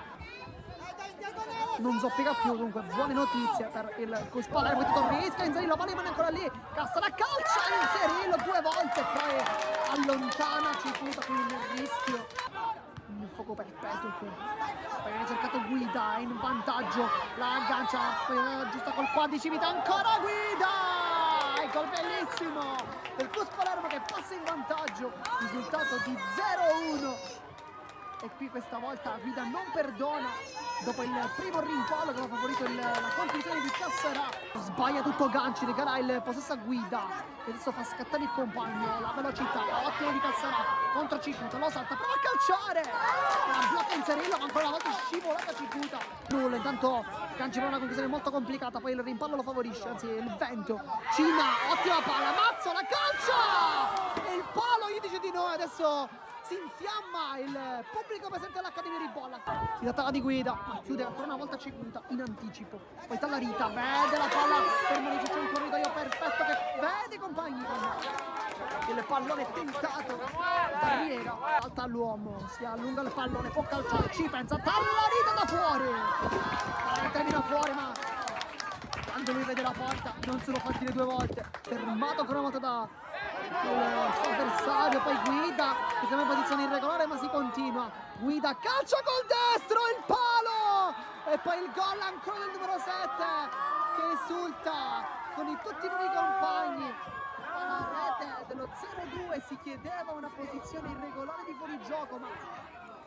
non zoppica più, comunque buone notizie per il Cus Palermo, rischia, Inzerillo, palla rimane ancora lì, Cassara calcia, Inzerillo 2 volte, poi allontana, circuita con il rischio. Il fuoco perpetuo qui, poi viene cercato Guida in vantaggio, la aggancia, poi giusto col quadricipite, ancora Guida, e gol bellissimo del Cus Palermo che passa in vantaggio, risultato di 0-1. E qui questa volta Guida non perdona, dopo il primo rimpallo che aveva favorito la conclusione di Cassarà. Sbaglia tutto Ganci, regala il possesso a Guida, che adesso fa scattare il compagno, la velocità, ottimo di Cassarà, contro Cicuta, lo salta, prova a calciare, la blocca Inzerillo, ma ancora una volta scivolata Cicuta. Nulla, intanto Ganci fa una conclusione molto complicata, poi il rimpallo lo favorisce, anzi il vento, Cina, ottima palla, Mazzola, calcia! E il palo gli dice di no, adesso si infiamma il pubblico presente all'Accademia Ribolla. Si trattava di Guida, ma chiude ancora una volta Cicuta in anticipo. Poi Tallarita vede la palla, ferma di c'è un corridoio perfetto che vede i compagni. Il pallone tentato da Riera, alta all'uomo, si allunga il pallone, può calciare, ci pensa, Tallarita da fuori. Termina fuori, ma quando lui vede la porta non se lo fa dire 2 volte. Fermato ancora una volta da il suo avversario, poi Guida che sembra in posizione irregolare, ma si continua. Guida calcia col destro, il palo, e poi il gol ancora del numero 7 che esulta con tutti i nuovi compagni. Alla rete dello 0-2 si chiedeva una posizione irregolare di fuorigioco, ma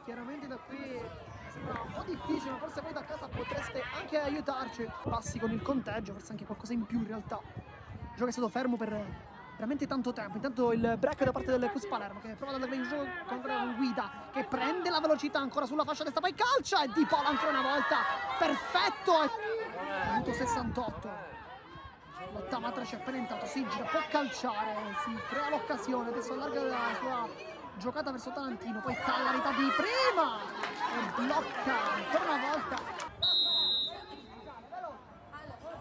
chiaramente da qui sembra un po' difficile, ma forse voi da casa potreste anche aiutarci. Passi con il conteggio, forse anche qualcosa in più in realtà. Il gioco è stato fermo per veramente tanto tempo. Intanto il break da parte del Cus Palermo che prova ad andare in gioco con Guida che prende la velocità ancora sulla fascia destra, poi calcia e Di Paolo ancora una volta, perfetto, minuto 68, l'ottava c'è appena entrato, si gira, può calciare, si crea l'occasione, adesso allarga la sua giocata verso Tarantino, poi Tallarita di prima e blocca ancora una volta,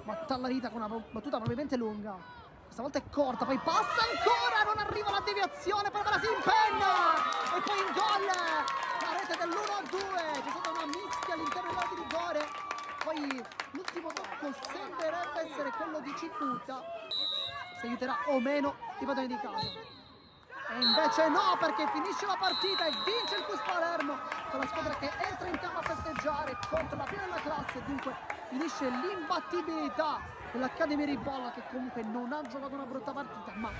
ma Tallarita con una battuta probabilmente lunga. Stavolta è corta, poi passa ancora, non arriva la deviazione, poi la si impenna e poi in gol la rete dell'1-2, c'è stata una mischia all'interno dell'area di rigore, poi l'ultimo tocco sembrerebbe essere quello di Cicuta, se aiuterà o meno i padroni di casa. E invece no, perché finisce la partita e vince il Cus Palermo con la squadra che entra in campo a festeggiare contro la prima della classe, dunque finisce l'imbattibilità dell'Accademia Ribolla che comunque non ha giocato una brutta partita, ma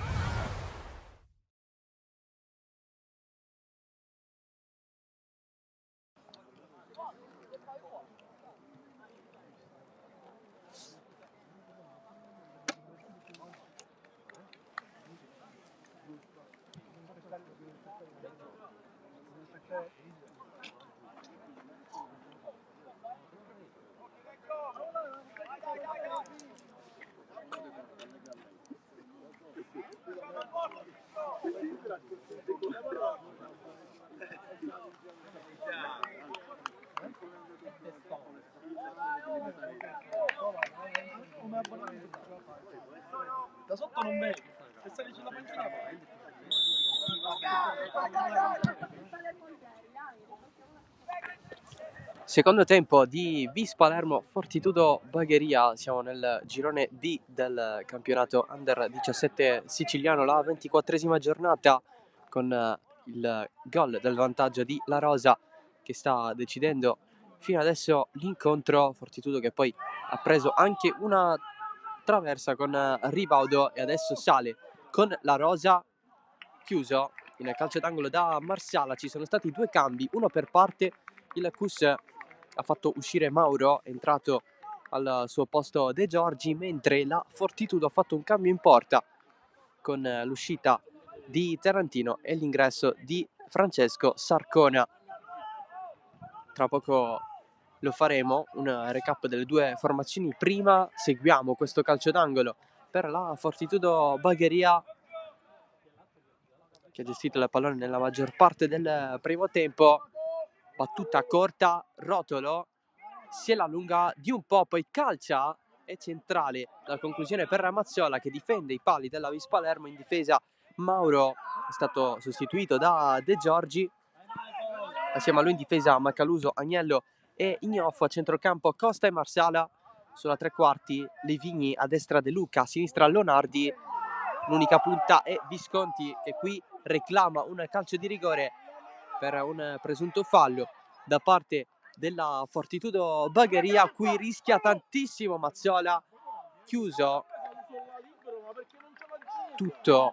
Da sotto non vedi, se sali sulla panchina vai. Secondo tempo di Vis Palermo Fortitudo Bagheria, siamo nel girone D del campionato Under 17 siciliano, la 24esima giornata, con il gol del vantaggio di La Rosa che sta decidendo fino adesso l'incontro. Fortitudo che poi ha preso anche una traversa con Ribaudo e adesso sale con La Rosa, chiuso in calcio d'angolo da Marsala. Ci sono stati due cambi, uno per parte. Il Cus ha fatto uscire Mauro, è entrato al suo posto De Giorgi, mentre la Fortitudo ha fatto un cambio in porta con l'uscita di Tarantino e l'ingresso di Francesco Sarcona. Tra poco lo faremo, un recap delle due formazioni. Prima seguiamo questo calcio d'angolo per la Fortitudo Bagheria, che ha gestito la pallone nella maggior parte del primo tempo. Battuta corta, Rotolo se la allunga di un po', poi calcia, è centrale la conclusione per Mazzola che difende i pali della Vis Palermo. In difesa Mauro è stato sostituito da De Giorgi, assieme a lui in difesa Macaluso, Agnello e Ignoffo. A centrocampo Costa e Marsala, sulla tre quarti Levigni, a destra De Luca, a sinistra Lonardi. L'unica punta è Visconti che qui reclama un calcio di rigore per un presunto fallo da parte della Fortitudo Bagheria. Qui rischia tantissimo Mazzola, chiuso tutto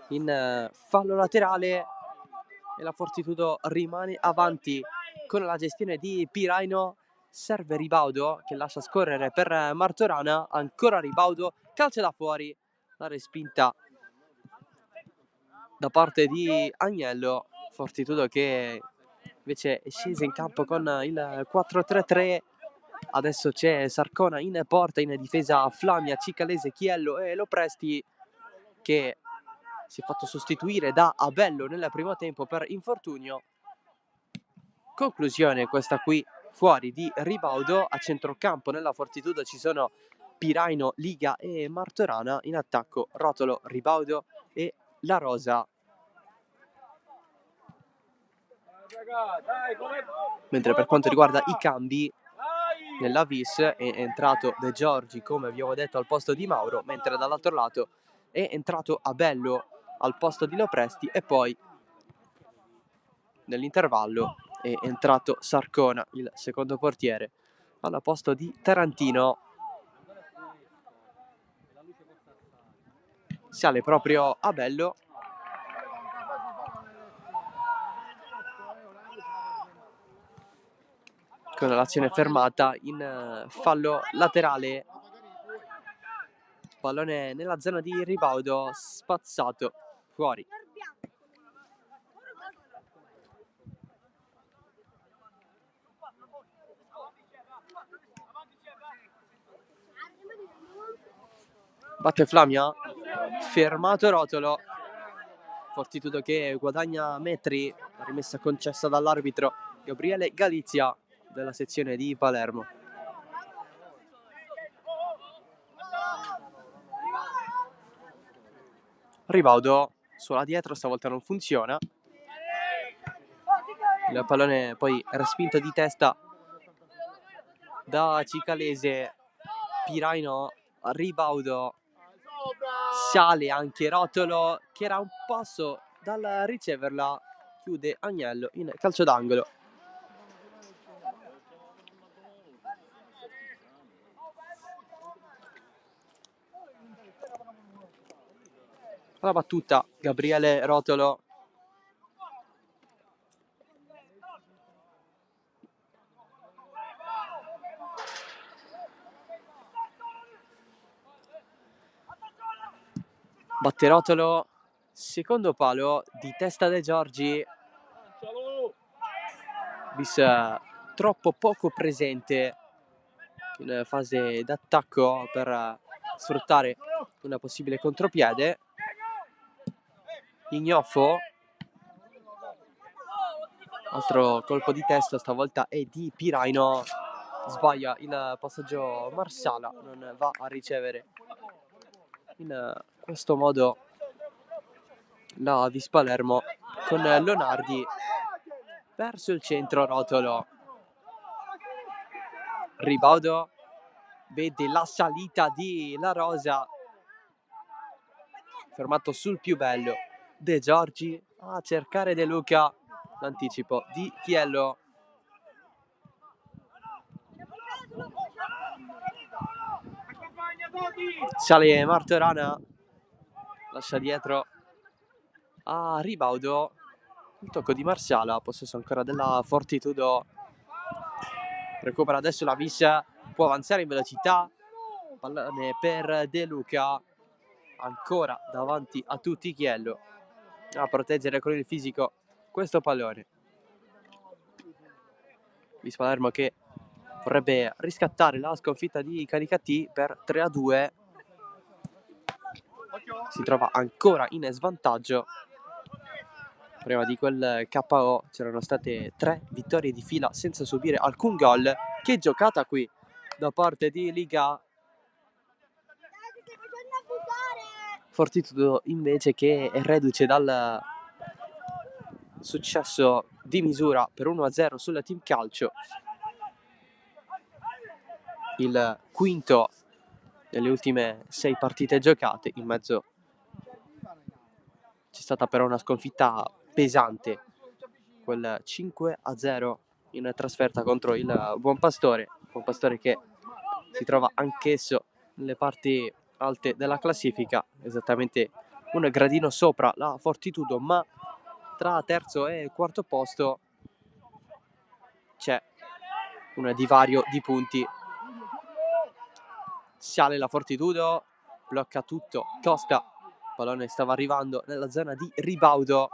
in fallo laterale e la Fortitudo rimane avanti con la gestione di Piraino. Serve Ribaudo che lascia scorrere per Martorana, ancora Ribaudo, calcia da fuori, la respinta da parte di Agnello. Fortitudo che invece è scesa in campo con il 4-3-3. Adesso c'è Sarcona in porta, in difesa Flamia, Cicalese, Chiello e Lopresti, che si è fatto sostituire da Abello nel primo tempo per infortunio. Conclusione questa qui fuori di Ribaudo. A centrocampo nella Fortitudo ci sono Piraino, Liga e Martorana. In attacco Rotolo, Ribaudo e La Rosa. Mentre per quanto riguarda i cambi, nella Vis è entrato De Giorgi, come abbiamo detto, al posto di Mauro, mentre dall'altro lato è entrato Abello al posto di Lopresti e poi nell'intervallo è entrato Sarcona, il secondo portiere, al posto di Tarantino. Sale proprio Abello. Con l'azione fermata in fallo laterale, pallone nella zona di Ribaudo, spazzato fuori. Batte Flamia, fermato Rotolo. Fortitudo che guadagna metri, rimessa concessa dall'arbitro Gabriele Galizia della sezione di Palermo. Ribaudo sulla dietro, stavolta non funziona. Il pallone poi respinto di testa da Cicalese. Piraino, Ribaudo, sale anche Rotolo che era un passo dal riceverla, chiude Agnello in calcio d'angolo. La battuta Gabriele Rotolo. Batte Rotolo, secondo palo di testa De Giorgi. Vis troppo poco presente in fase d'attacco per sfruttare una possibile contropiede. Ignoffo, altro colpo di testa, stavolta è di Piraino, sbaglia il passaggio Marsala, non va a ricevere. In questo modo la Vis Palermo con Lonardi verso il centro. Rotolo Ribaudo vede la salita di La Rosa, fermato sul più bello De Giorgi a cercare De Luca, l'anticipo di Chiello. Sale Martorana, lascia dietro a Ribaudo, il tocco di Marsala, possesso ancora della Fortitudo, recupera adesso la Vis, può avanzare in velocità, pallone per De Luca, ancora davanti a tutti Chiello a proteggere con il fisico questo pallone. Vis Palermo che vorrebbe riscattare la sconfitta di Canicattì per 3-2, si trova ancora in svantaggio. Prima di quel KO c'erano state 3 vittorie di fila senza subire alcun gol. Che giocata qui da parte di Liga. Fortitudo invece che è reduce dal successo di misura per 1-0 sulla Team Calcio, il quinto delle ultime 6 partite giocate. In mezzo c'è stata però una sconfitta pesante, quel 5-0 in trasferta contro il Buon Pastore che si trova anch'esso nelle parti alte della classifica, esattamente un gradino sopra la Fortitudo, ma tra terzo e quarto posto c'è un divario di punti. Sale la Fortitudo, blocca tutto Costa, il pallone stava arrivando nella zona di Ribaudo,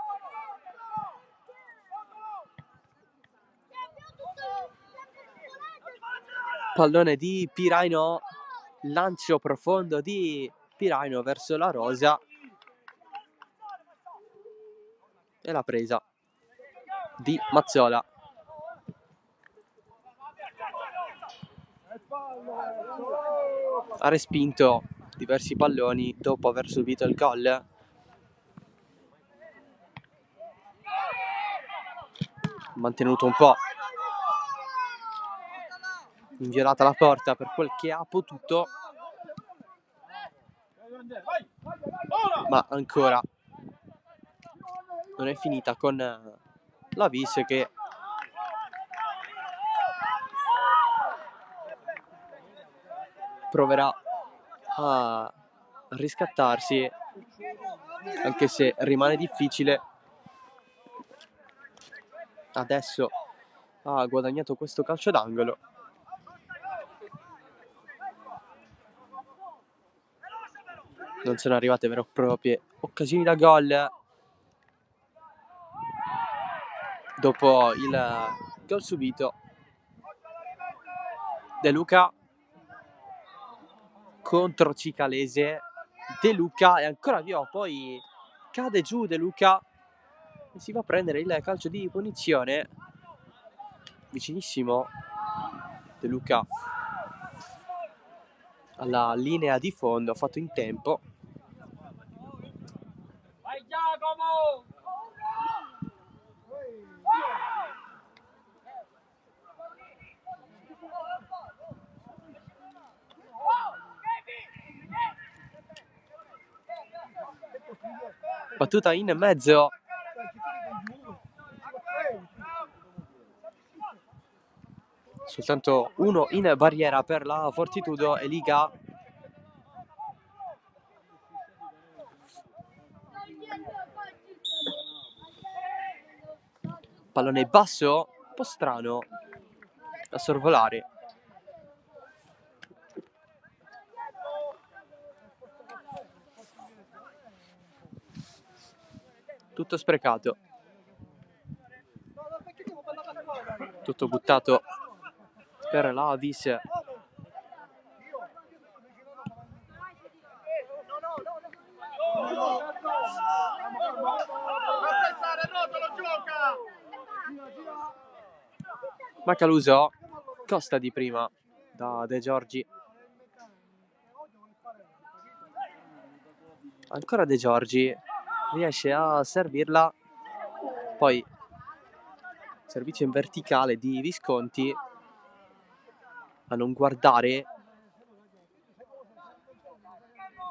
pallone di Piraino, lancio profondo di Piraino verso La Rosa e la presa di Mazzola. Ha respinto diversi palloni dopo aver subito il gol. Mantenuto un po' inviolata la porta per quel che ha potuto, ma ancora non è finita con la Vis che proverà a riscattarsi, anche se rimane difficile. Adesso ha guadagnato questo calcio d'angolo. Non sono arrivate vere e proprie occasioni da gol dopo il gol subito. De Luca contro Cicalese, De Luca è ancora via, poi cade giù De Luca e si va a prendere il calcio di punizione vicinissimo De Luca alla linea di fondo, ha fatto in tempo. Vai Giacomo! Battuta in mezzo, soltanto uno in barriera per la Fortitudo e Liga. Pallone basso, un po' strano da sorvolare. Tutto sprecato, tutto buttato per la Vis. Macaluso, Costa di prima da De Giorgi, ancora De Giorgi, riesce a servirla, poi servizio in verticale di Visconti, a non guardare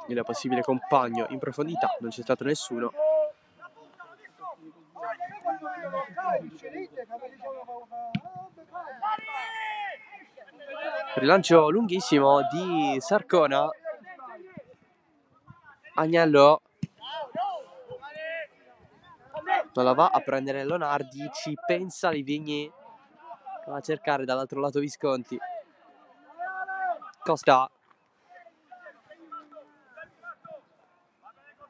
il possibile compagno in profondità. Non c'è stato nessuno. Rilancio lunghissimo di Sarcona. Agnello non la va a prendere Lonardi, ci pensa Livigni, va a cercare dall'altro lato Visconti. Costa,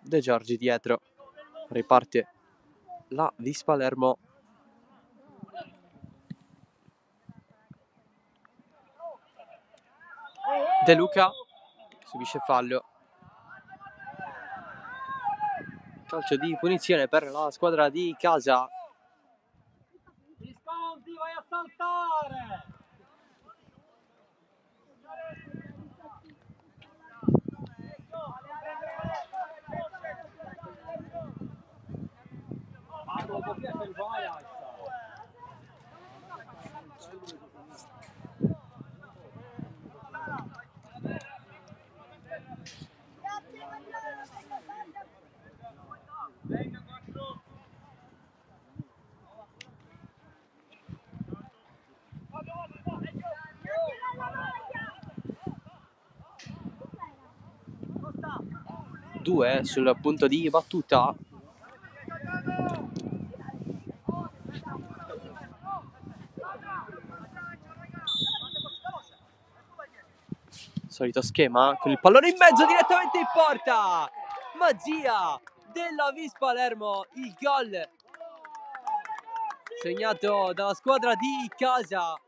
De Giorgi dietro, riparte la Vis Palermo. De Luca subisce fallo. Calcio di punizione per la squadra di casa. Visconti, vai a saltare! Ma dopo che se vai a Due sul punto di battuta. Solito schema con il pallone in mezzo direttamente in porta. Magia della Vis Palermo, il gol segnato dalla squadra di casa.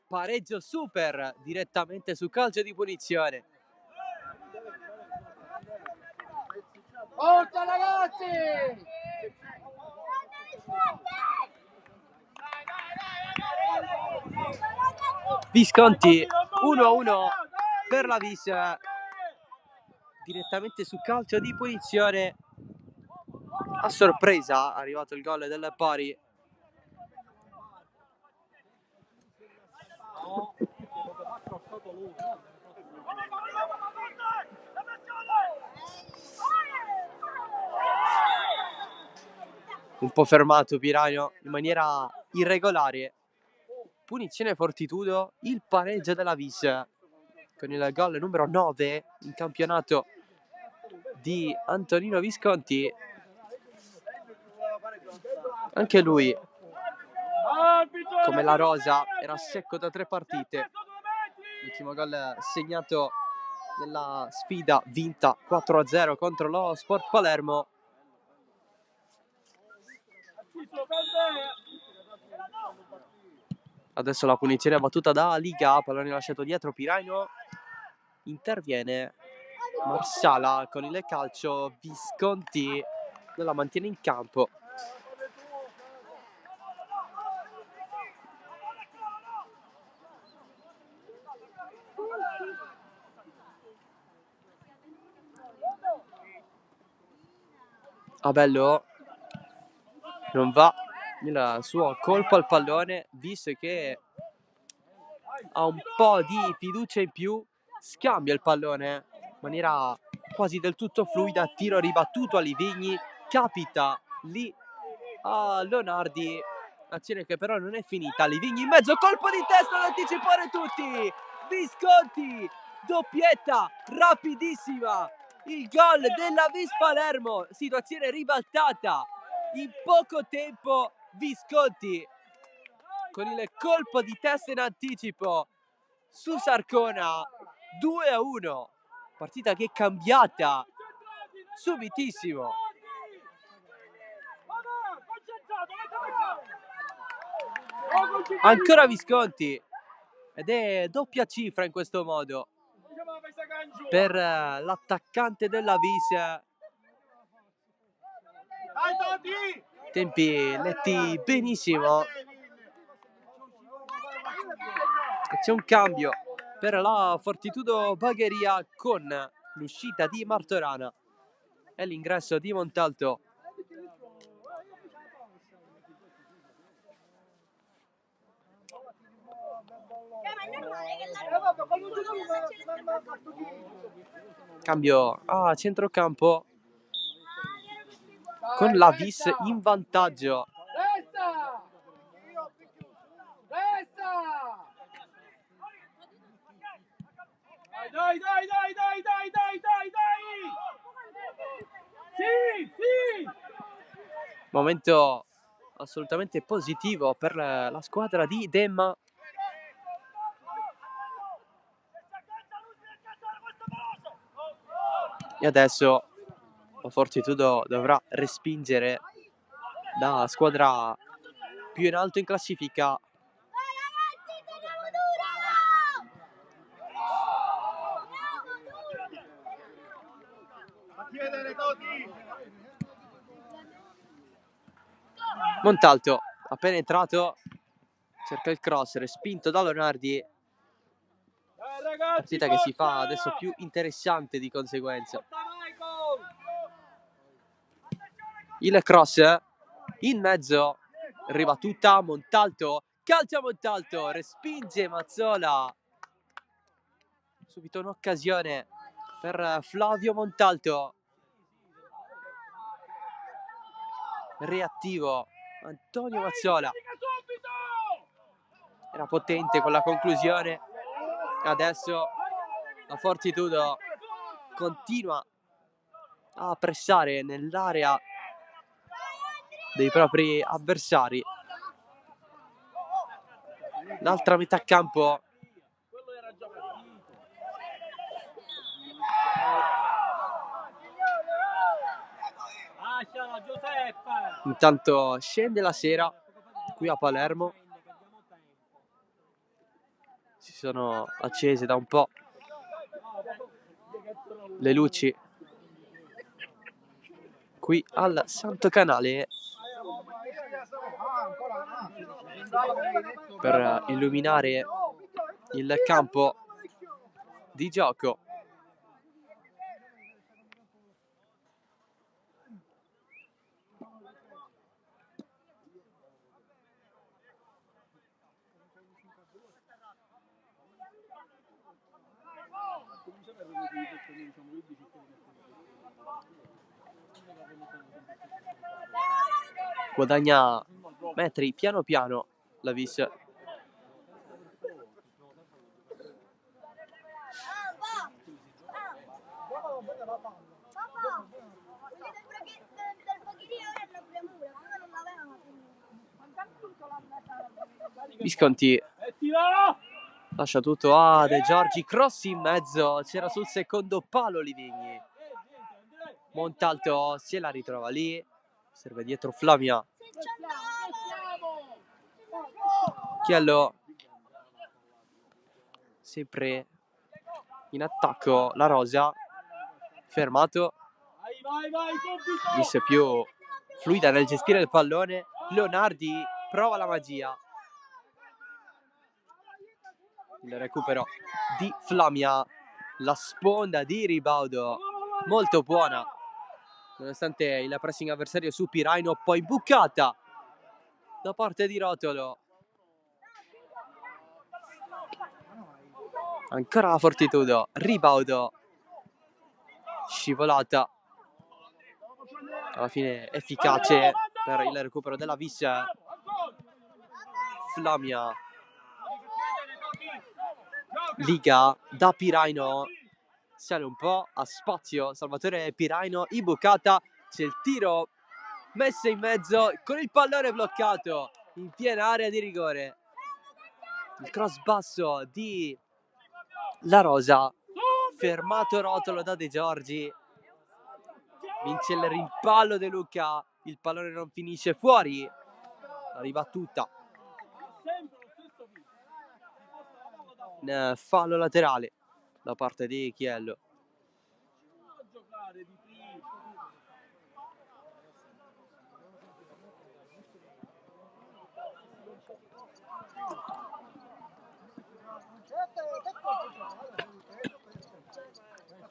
Pareggio super direttamente su calcio di punizione. Forza ragazzi! Visconti 1-1 per la Vis, direttamente su calcio di punizione. A sorpresa è arrivato il gol del pari. Un po' fermato Piraino in maniera irregolare. Punizione Fortitudo, il pareggio della Vis con il gol numero 9 in campionato di Antonino Visconti. Anche lui, come la Rosa, era secco da 3 partite. L'ultimo gol segnato nella sfida vinta 4-0 contro lo Sport Palermo. Adesso la punizione è battuta da Liga, pallone lasciato dietro Piraino. Interviene Marsala con il calcio, Visconti non la mantiene in campo. Abello non va il suo colpo al pallone, visto che ha un po' di fiducia in più, scambia il pallone in maniera quasi del tutto fluida, tiro ribattuto a Livigni, capita lì a Leonardi, azione che però non è finita. Livigni in mezzo, colpo di testa ad anticipare tutti, Visconti, doppietta rapidissima, il gol della Vis Palermo, situazione ribaltata in poco tempo. Visconti con il colpo di testa in anticipo su Sarcona, 2-1, partita che è cambiata subitissimo. Ancora Visconti ed è doppia cifra in questo modo per l'attaccante della Vis. Tempi letti benissimo. C'è un cambio per la Fortitudo Bagheria con l'uscita di Martorana e l'ingresso di Montalto. Cambio a centrocampo con la Vis in vantaggio. Resta! Resta! Dai, dai, dai, dai, dai, dai, dai, dai! Sì, sì! Momento assolutamente positivo per la squadra di Demma. E adesso la Fortitudo dovrà respingere la squadra più in alto in classifica. Montalto appena entrato, cerca il cross, respinto da Leonardi. Partita che si fa adesso più interessante di conseguenza. Il cross in mezzo, ribattuta, Montalto, calcia Montalto, respinge Mazzola. Subito un'occasione per Flavio Montalto. Reattivo Antonio Mazzola. Era potente con la conclusione. Adesso la Fortitudo continua a pressare nell'area dei propri avversari. L'altra metà campo intanto scende la sera qui a Palermo. Si sono accese da un po' le luci qui al Santo Canale per illuminare il campo di gioco. Guadagna metri piano piano la Vis. Visconti lascia tutto a De Giorgi, cross in mezzo, c'era sul secondo palo Livigni. Montalto se la ritrova lì, serve dietro Flamia. Chiello sempre in attacco, la Rosa fermato, Vis più fluida nel gestire il pallone. Leonardi prova la magia, il recupero di Flamia, la sponda di Ribaudo molto buona nonostante il pressing avversario su Piraino, poi bucata da parte di Rotolo. Ancora la Fortitudo, Ribaudo, scivolata, alla fine efficace per il recupero della Vis. Flamia, Liga da Piraino, sale un po' a spazio Salvatore Piraino, imbucata, c'è il tiro, messa in mezzo con il pallone bloccato in piena area di rigore. Il cross basso di La Rosa, fermato Rotolo da De Giorgi, vince il rimpallo De Luca, il pallone non finisce fuori, la ribattuta, fallo laterale da parte di Chiello.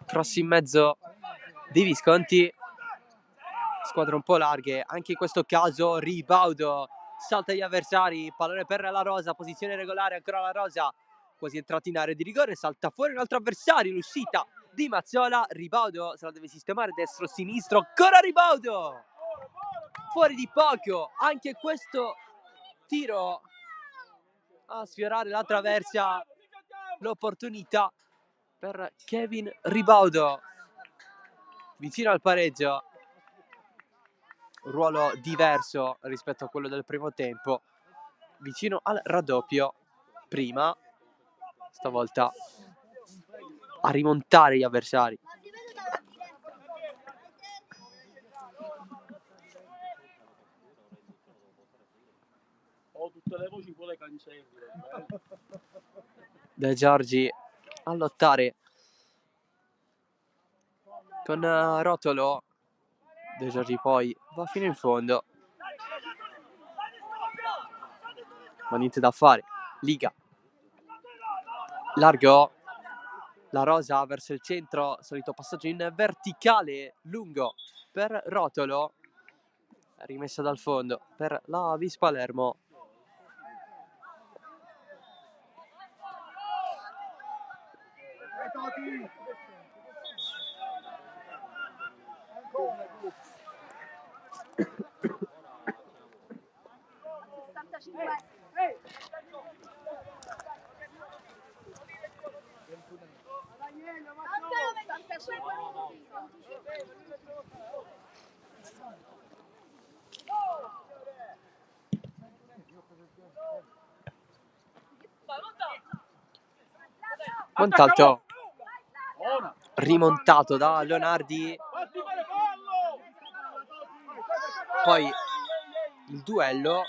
Cross in mezzo di Visconti, squadre un po' larghe anche in questo caso. Ribaudo salta gli avversari, pallone per La Rosa, posizione regolare ancora La Rosa, quasi entrato in area di rigore, salta fuori un altro avversario, l'uscita di Mazzola, Ribaudo se la deve sistemare destro-sinistro, ancora Ribaudo! Fuori di poco, anche questo tiro a sfiorare la traversa, l'opportunità per Kevin Ribaudo, vicino al pareggio, un ruolo diverso rispetto a quello del primo tempo, vicino al raddoppio, prima, stavolta a rimontare gli avversari. Ho tutte le voci pure cancelli. De Giorgi a lottare con Rotolo. De Giorgi poi va fino in fondo, ma niente da fare. Liga largo, La Rosa verso il centro, solito passaggio in verticale lungo per Rotolo, rimessa dal fondo per la Vis Palermo. Montalto rimontato da Leonardi, poi il duello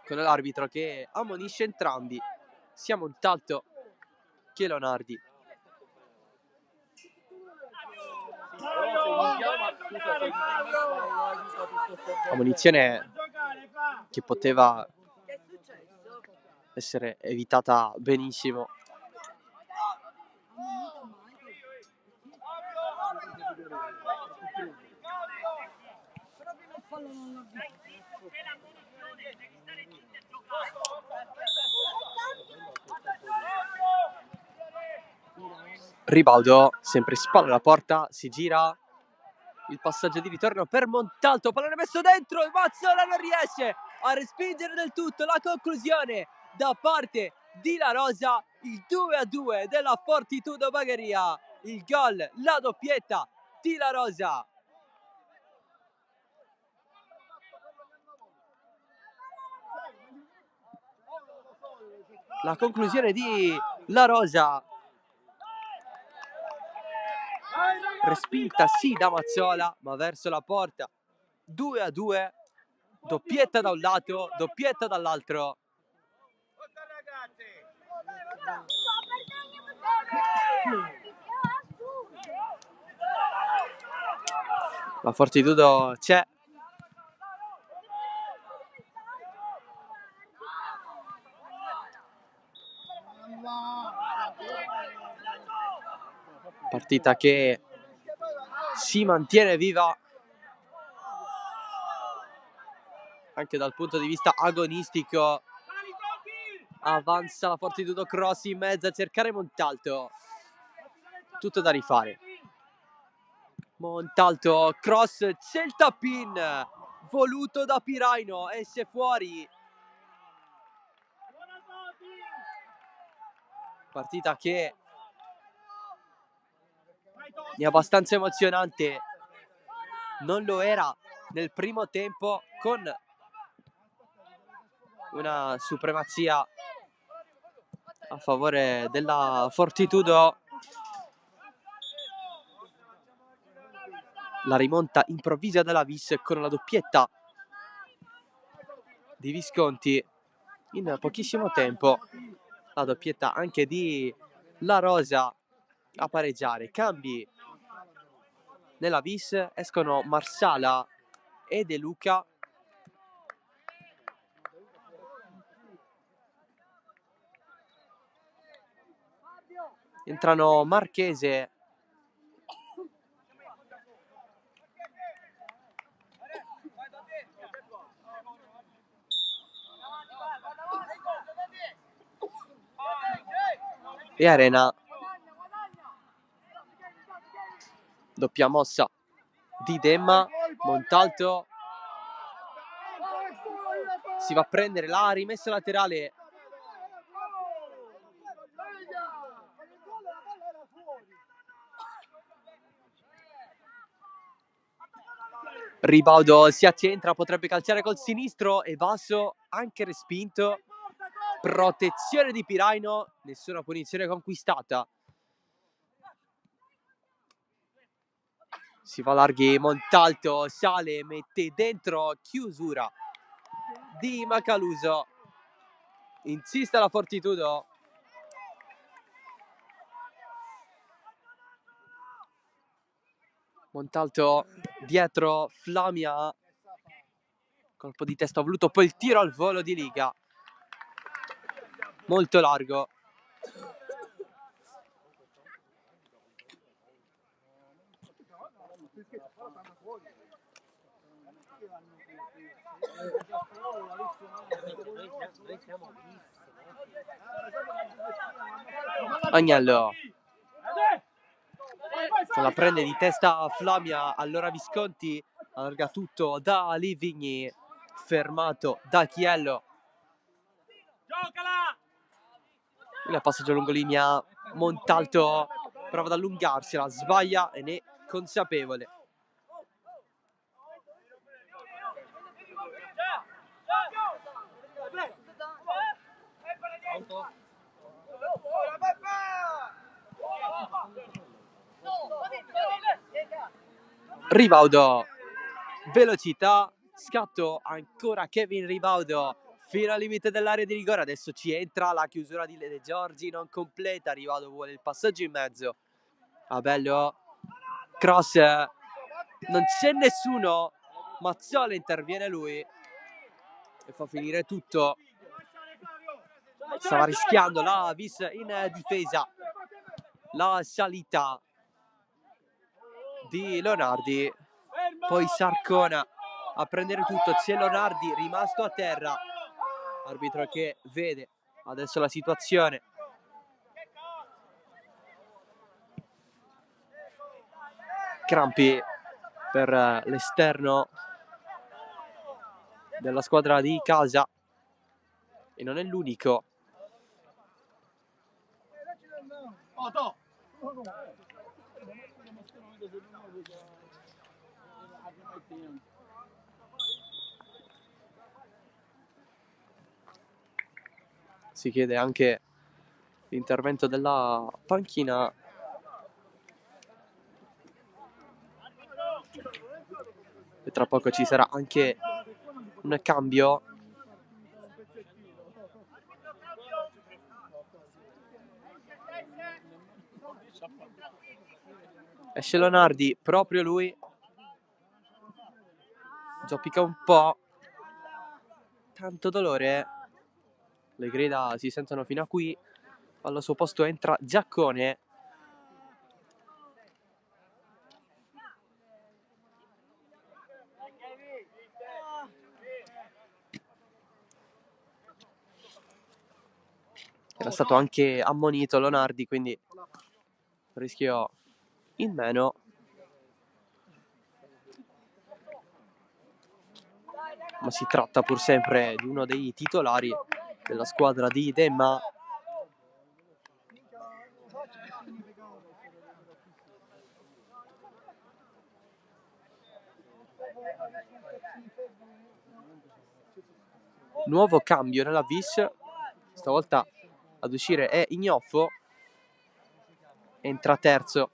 con l'arbitro che ammonisce entrambi, sia Montalto che Leonardi. Ammonizione che poteva essere evitata benissimo. Ribaudo, sempre spalla alla porta, si gira, il passaggio di ritorno per Montalto, pallone messo dentro e Mazzola non riesce a respingere del tutto la conclusione da parte di La Rosa, il 2-2 della Fortitudo Bagheria, il gol, la doppietta di La Rosa. La conclusione di La Rosa, respinta sì da Mazzola, ma verso la porta. 2-2, doppietta da un lato, doppietta dall'altro. La Fortitudo c'è. Partita che si mantiene viva anche dal punto di vista agonistico. Avanza la Fortitudo, cross in mezzo a cercare Montalto, tutto da rifare. Montalto, cross, c'è il tap-in voluto da Piraino, esce fuori. Partita che è abbastanza emozionante, non lo era nel primo tempo, con una supremazia a favore della Fortitudo. La rimonta improvvisa della Vis con la doppietta di Visconti in pochissimo tempo, la doppietta anche di La Rosa a pareggiare. Cambi nella Vis, escono Marsala e De Luca. Entrano Marchese e Arena. Doppia mossa di Demma, Montalto si va a prendere la rimessa laterale. Ribaudo si accentra, potrebbe calciare col sinistro e Basso anche respinto. Protezione di Piraino, nessuna punizione conquistata. Si va larghi, Montalto sale, mette dentro, chiusura di Macaluso. Insiste la Fortitudo. Montalto dietro, Flamia. Colpo di testa voluto, poi il tiro al volo di Liga. Molto largo. Agnello se la prende di testa Flamia, allora Visconti allarga tutto da Livigni, fermato da Chiello. Il passaggio lungo linea, Montalto prova ad allungarsela, sbaglia e ne è consapevole. Ribaudo, velocità, scatto ancora Kevin Ribaudo fino al limite dell'area di rigore. Adesso ci entra la chiusura di De Giorgi, non completa. Ribaudo vuole il passaggio in mezzo. Bello, cross, non c'è nessuno. Mazzola interviene lui e fa finire tutto. Stava rischiando la Vis in difesa. La salita di Leonardi, poi Sarcona a prendere tutto. C'è Leonardi rimasto a terra, arbitro che vede adesso la situazione. Crampi per l'esterno della squadra di casa e non è l'unico. Si chiede anche l'intervento della panchina. E tra poco ci sarà anche un cambio. Esce Leonardi, proprio lui. Zoppica un po'. Tanto dolore. Le grida si sentono fino a qui. Al suo posto entra Giaccone. Era stato anche ammonito Leonardi, quindi rischio in meno. Ma si tratta pur sempre di uno dei titolari della squadra di Demma. Nuovo cambio nella Vis, stavolta ad uscire è Ignoffo, entra terzo.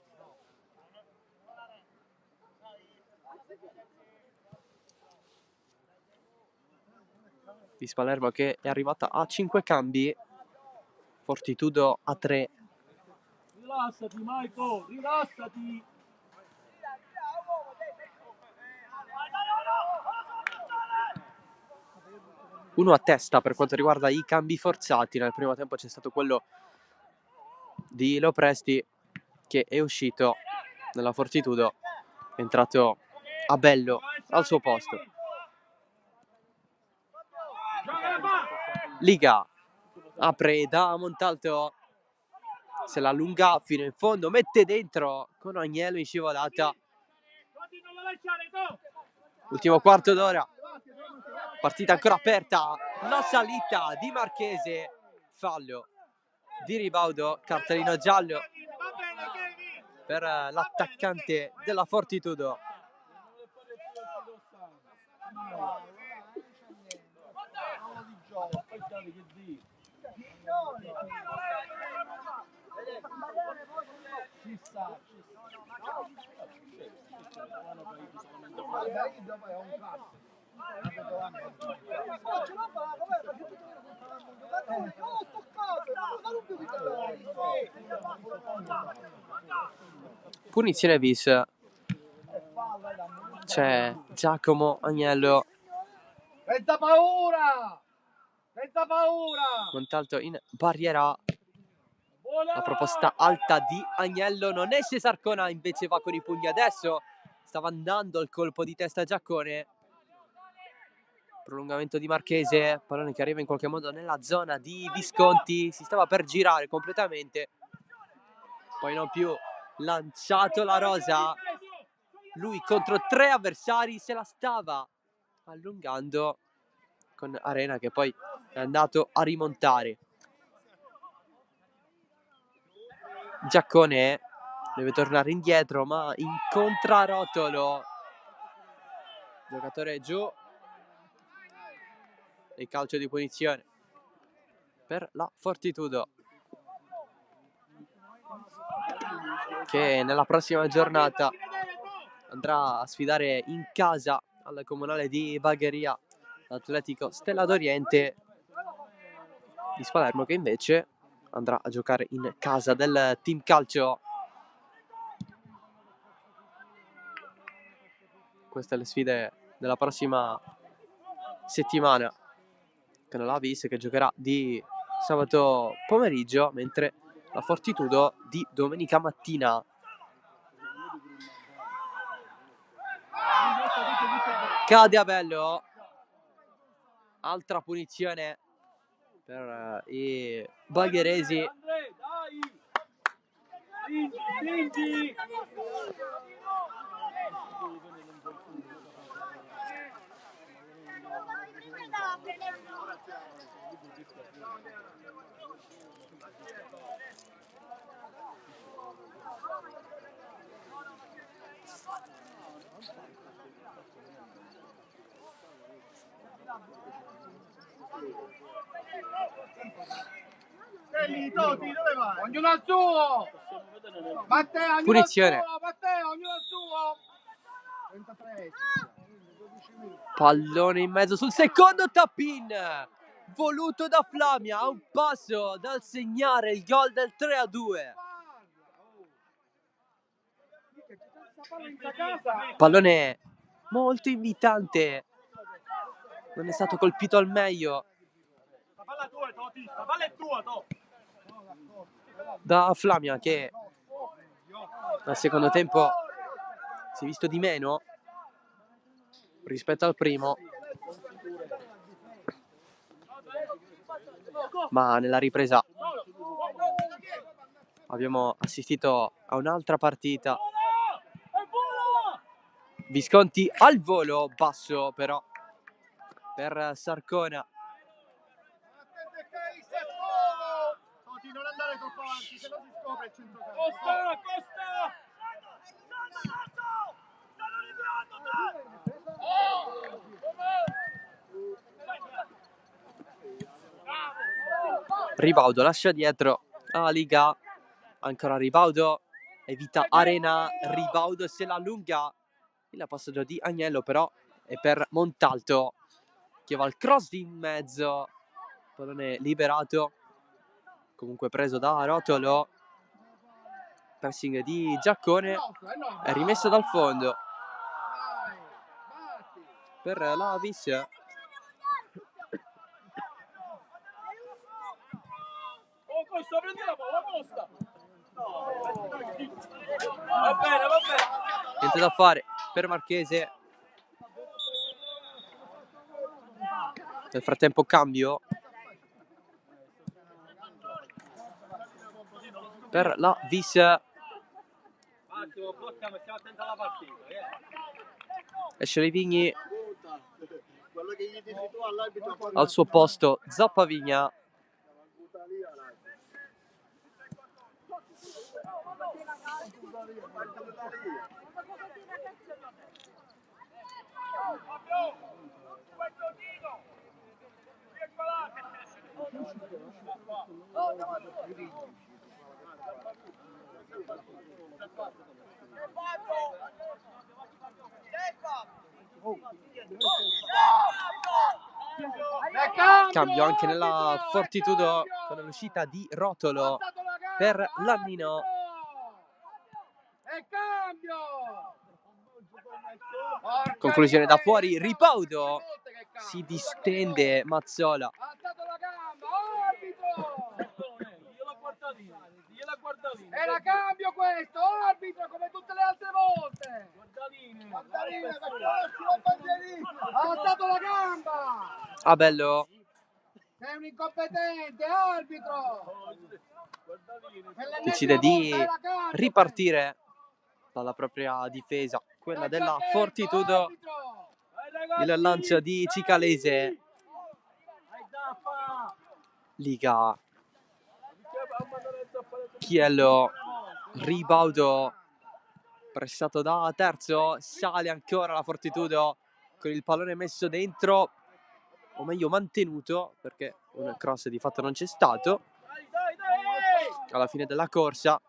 Vis Palermo che è arrivata a 5 cambi, Fortitudo a 3. Rilassati Michael, rilassati. Uno a testa per quanto riguarda i cambi forzati. Nel primo tempo c'è stato quello di Lopresti che è uscito nella Fortitudo, è entrato Abello al suo posto. Liga apre da Montalto, se la allunga fino in fondo, mette dentro con Agnello in scivolata. Ultimo quarto d'ora, partita ancora aperta, la salita di Marchese, fallo di Ribaudo, cartellino giallo per l'attaccante della Fortitudo. Punizione bis, c'è Giacomo Agnello, Senza paura! Senza paura! Montalto in barriera. La proposta alta di Agnello, non esce Sarcona, invece va con i pugni adesso. Stava andando il colpo di testa Giaccone. Prolungamento di Marchese, pallone che arriva in qualche modo nella zona di Visconti. Si stava per girare completamente, poi non più, lanciato la rosa. Lui contro 3 avversari se la stava allungando con Arena, che poi è andato a rimontare. Giaccone deve tornare indietro, ma incontra Rotolo, giocatore giù, e calcio di punizione per la Fortitudo, che nella prossima giornata andrà a sfidare in casa al Comunale di Bagheria l'Atletico Stella d'Oriente di Palermo, che invece andrà a giocare in casa del Team Calcio. Queste le sfide della prossima settimana, con la Vis che giocherà di sabato pomeriggio, mentre la Fortitudo di domenica mattina. Cade Abello, altra punizione per i bagheresi. Totti, dove vai? Ognuno al suo! Matteo, ognuno Punizione. al suo! Matteo, ognuno al suo! 33. Pallone in mezzo sul secondo tap-in, voluto da Flamia, a un passo dal segnare il gol del 3-2. Pallone molto invitante, non è stato colpito al meglio da Flamia, che al secondo tempo si è visto di meno rispetto al primo, ma nella ripresa abbiamo assistito a un'altra partita. Visconti al volo, basso però per Sarcona. Totti, non andare troppo avanti, se no si scopre il centrocampo. Costa! Ribaudo lascia dietro a Liga, ancora Ribaudo, evita Arena, Ribaudo se la allunga, il passaggio di Agnello però è per Montalto, che va al cross di in mezzo, pallone liberato, comunque preso da Rotolo, pressing di Giaccone, è rimesso dal fondo per la Vis. Costa, prendi la palla, Costa! Va bene, va bene! Niente da fare per Marchese. Nel frattempo cambio per la Vis. Massimo, blocchiamo, stiamo attenti alla partita. Esce Livigni, Quello che gli dici tu all'arbitro poi al suo posto Zappavigna. Cambio anche nella Fortitudo con l'uscita di Rotolo per Lannino. E cambio! Conclusione da fuori, Ripaudo. Si distende Mazzola. Ha alzato la gamba, arbitro! Gliela guardalina. Era cambio questo, arbitro, come tutte le altre volte. Guardaline, ha alzato la gamba. Ah, bello. Sei un incompetente, arbitro. Decide di ripartire dalla propria difesa, quella della Fortitudo. Il lancio di Cicalese. Liga. Chiello. Ribaudo. Pressato da terzo. Sale ancora la Fortitudo con il pallone messo dentro. O meglio mantenuto, perché un cross di fatto non c'è stato. Alla fine della corsa,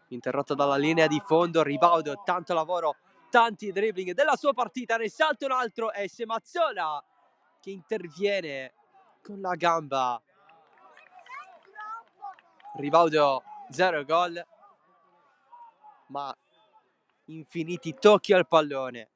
interrotta dalla linea di fondo, Ribaudo, tanto lavoro, tanti dribbling della sua partita, ne salta un altro e se Mazzola che interviene con la gamba. Ribaudo 0 gol, ma infiniti tocchi al pallone.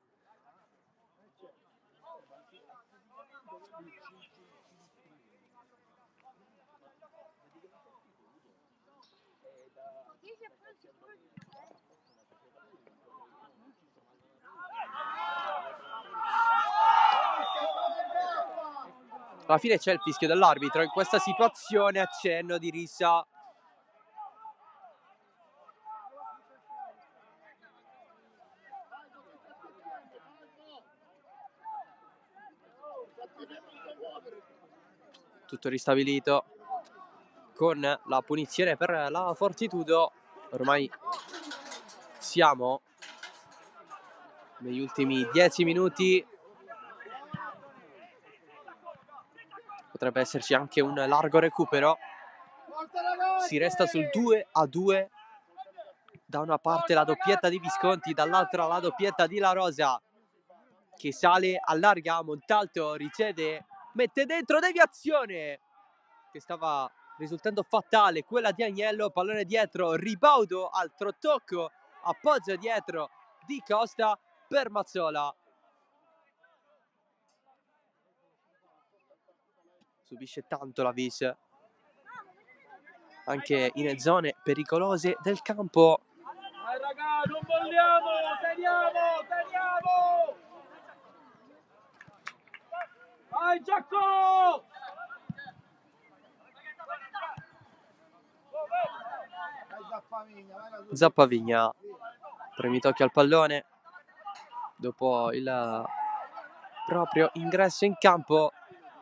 Alla fine c'è il fischio dell'arbitro. In questa situazione accenno di rissa. Tutto ristabilito con la punizione per la Fortitudo. Ormai siamo negli ultimi 10 minuti. Potrebbe esserci anche un largo recupero. Si resta sul 2-2. Da una parte la doppietta di Visconti, dall'altra la doppietta di La Rosa, che sale, allarga, Montalto riceve, mette dentro, deviazione che stava risultando fatale, quella di Agnello, pallone dietro, Ribaudo, altro tocco, appoggio dietro di Costa per Mazzola. Subisce tanto la Vis, anche in zone pericolose del campo. Dai raga, non vogliamo, teniamo! Vai Giacco! Zappavigna, premi tocchi al pallone dopo il proprio ingresso in campo,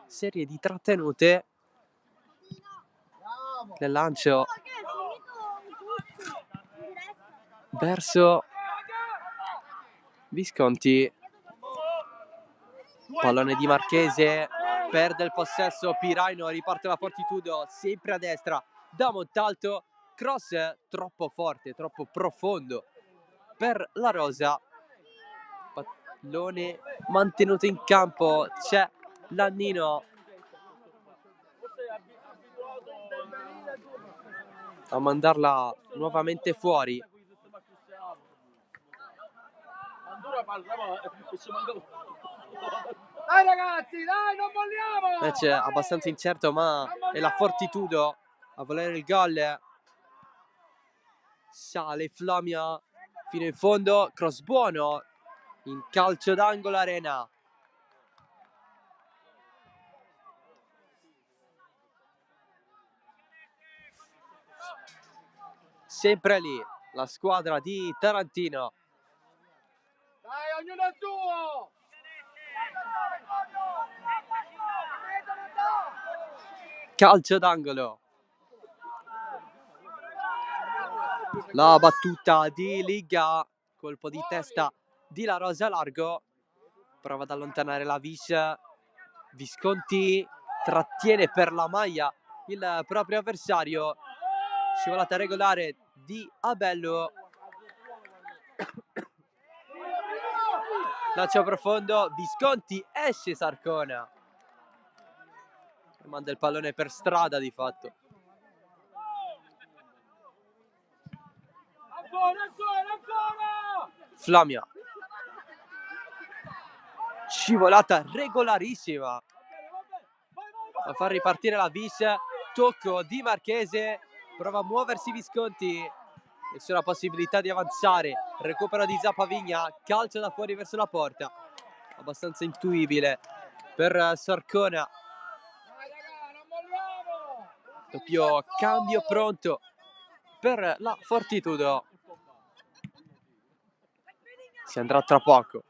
serie di trattenute nel lancio verso Visconti, pallone di Marchese, perde il possesso Piraino, riparte la Fortitudo sempre a destra da Montalto, cross troppo forte, troppo profondo per La Rosa, pallone mantenuto in campo, c'è Lannino a mandarla nuovamente fuori. Dai ragazzi, dai, non vogliamo! Match abbastanza incerto, ma è la Fortitudo a volere il gol. Sale Flamia fino in fondo, cross buono in calcio d'angolo Arena. sempre lì la squadra di Tarantino. Dai, ognuno al suo! Calcio d'angolo. La battuta di Liga, colpo di testa di La Rosa largo, prova ad allontanare la Visconti trattiene per la maglia il proprio avversario, scivolata regolare di Abello, lancio profondo, Visconti, esce Sarcona, manda il pallone per strada di fatto. Flamia, scivolata regolarissima a far ripartire la Vis, tocco di Marchese, prova a muoversi Visconti, nessuna possibilità di avanzare, recupero di Zappavigna, calcio da fuori verso la porta, abbastanza intuibile per Sarcona. Doppio cambio pronto per la Fortitudo. Si andrà tra poco.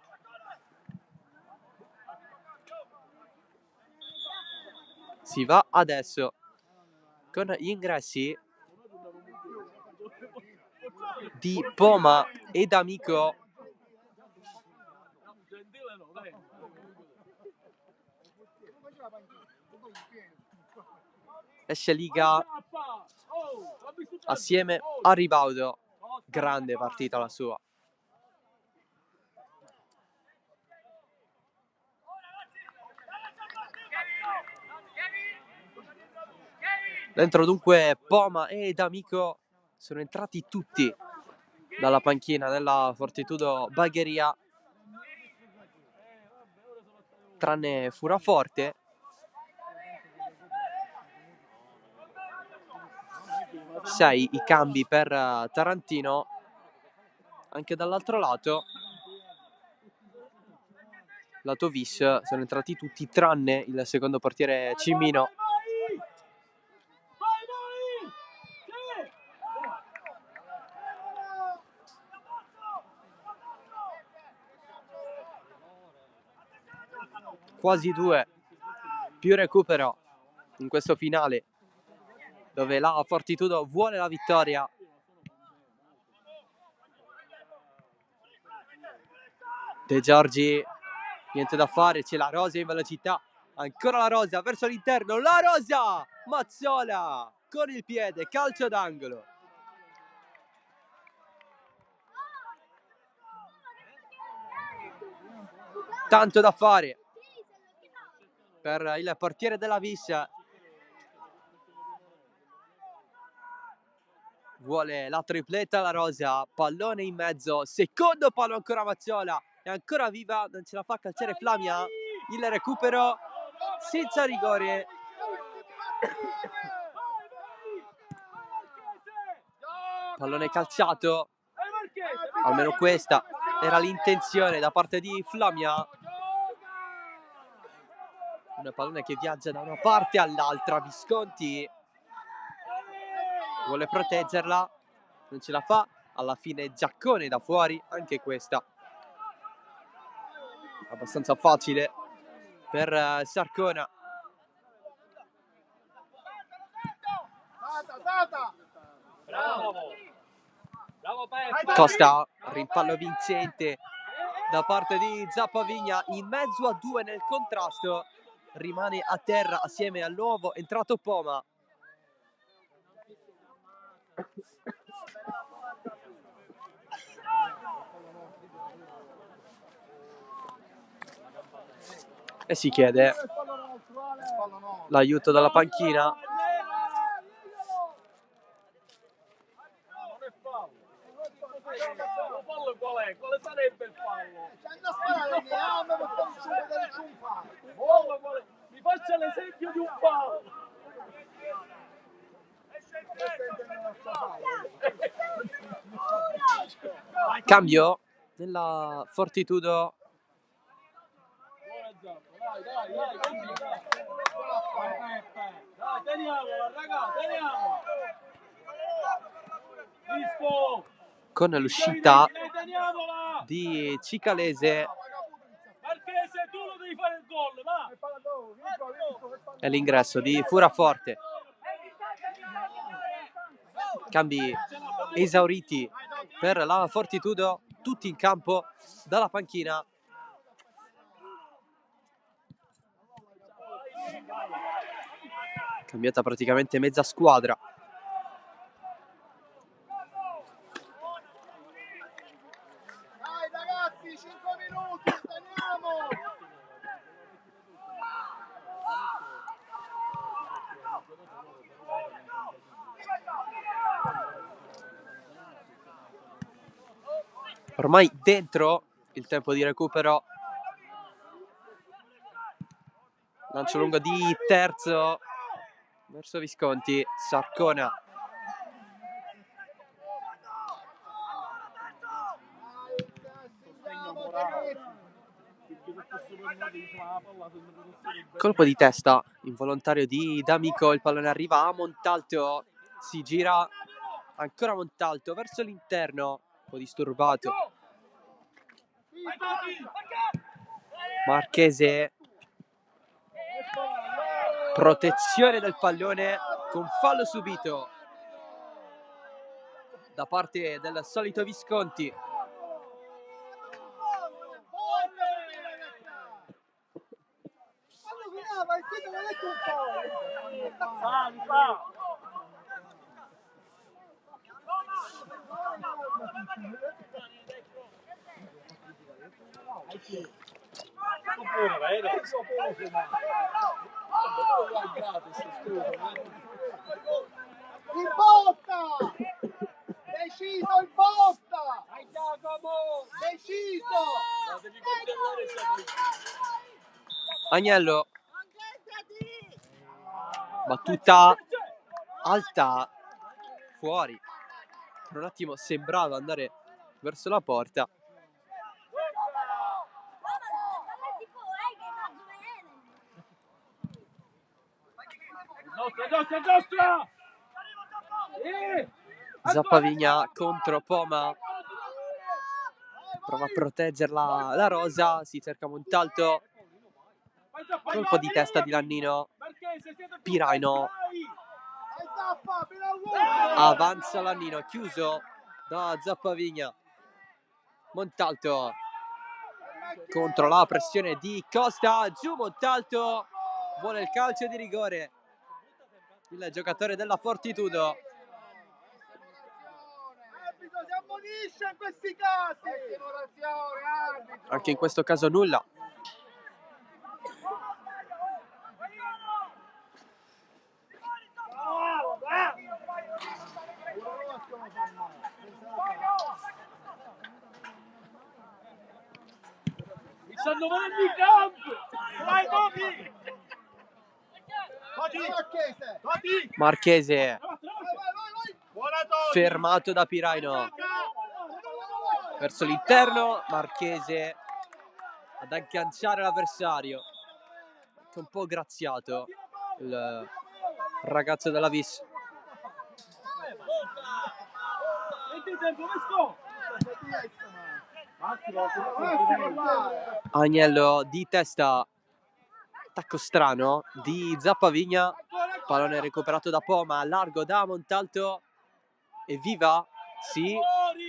Si va adesso con gli ingressi di Poma e D'Amico. Esce Liga assieme a Ribaudo. Grande partita la sua. Dentro dunque Poma e D'Amico, sono entrati tutti dalla panchina della Fortitudo Bagheria, tranne Furaforte. Sei i cambi per Tarantino. Anche dall'altro lato Vis, sono entrati tutti tranne il secondo portiere Cimino. Quasi due, più recupero in questo finale dove la Fortitudo vuole la vittoria. De Giorgi, niente da fare, c'è la Rosa in velocità, ancora la Rosa verso l'interno, la Rosa, Mazzola con il piede, calcio d'angolo. Tanto da fare per il portiere della Vis. Vuole la tripletta la Rosa, pallone in mezzo, secondo palo ancora Mazzola, è ancora viva, non ce la fa calciare Flamia, il recupero senza rigore. Pallone calciato, almeno questa era l'intenzione da parte di Flamia. Un pallone che viaggia da una parte all'altra, Visconti vuole proteggerla, non ce la fa, alla fine Giaccone da fuori, anche questa abbastanza facile per Sarcona. Costa, rimpallo vincente da parte di Zappavigna, in mezzo a due nel contrasto, rimane a terra assieme al nuovo entrato Poma. E si chiede l'aiuto dalla panchina. Quale sarebbe il fallo? Mi faccia l'esempio di un fallo. Cambio nella Fortitudo. Dai, teniamola, raga, teniamola. con l'uscita di Cicalese e l'ingresso di Furaforte. Cambi esauriti per la Fortitudo, tutti in campo dalla panchina. Cambiata praticamente mezza squadra. Dai ragazzi, 5 minuti, teniamo! Ormai dentro il tempo di recupero. Lancio lungo di terzo verso Visconti. Sarcona. Colpo di testa involontario di D'Amico. Il pallone arriva a Montalto. Si gira ancora Montalto verso l'interno. Un po' disturbato. Marchese. Protezione del pallone con fallo subito da parte del solito Visconti. In botta! Deciso in botta! Deciso! Agnello. Battuta alta fuori. Per un attimo sembrava andare verso la porta. Zappavigna contro Poma. Prova a proteggerla la Rosa. Si cerca Montalto. Colpo di testa di Lannino. Piraino. Avanza Lannino, chiuso da Zappavigna. Montalto contro la pressione di Costa. Giù Montalto. Vuole il calcio di rigore il giocatore della Fortitudo. Arbitro, si ammonisce in questi casi! Anche in questo caso nulla. Marchese fermato da Piraino verso l'interno. Marchese ad agganciare l'avversario. Un po' graziato il ragazzo della Vis. Agnello di testa. Attacco strano di Zappavigna. Pallone recuperato da Poma. Largo da Montalto. E viva. Sì.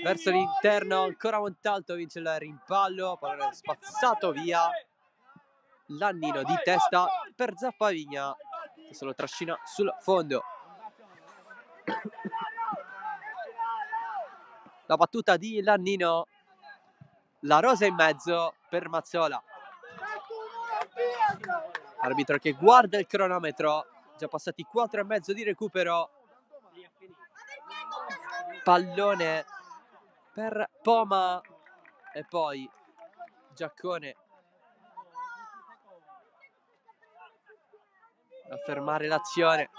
Verso l'interno. Ancora Montalto vince il rimpallo. Pallone spazzato via. Lannino di testa per Zappavigna, che se lo trascina sul fondo. La battuta di Lannino. La Rosa in mezzo per Mazzola. Arbitro che guarda il cronometro. Già passati 4,5 di recupero. Pallone per Poma. E poi Giaccone a fermare l'azione.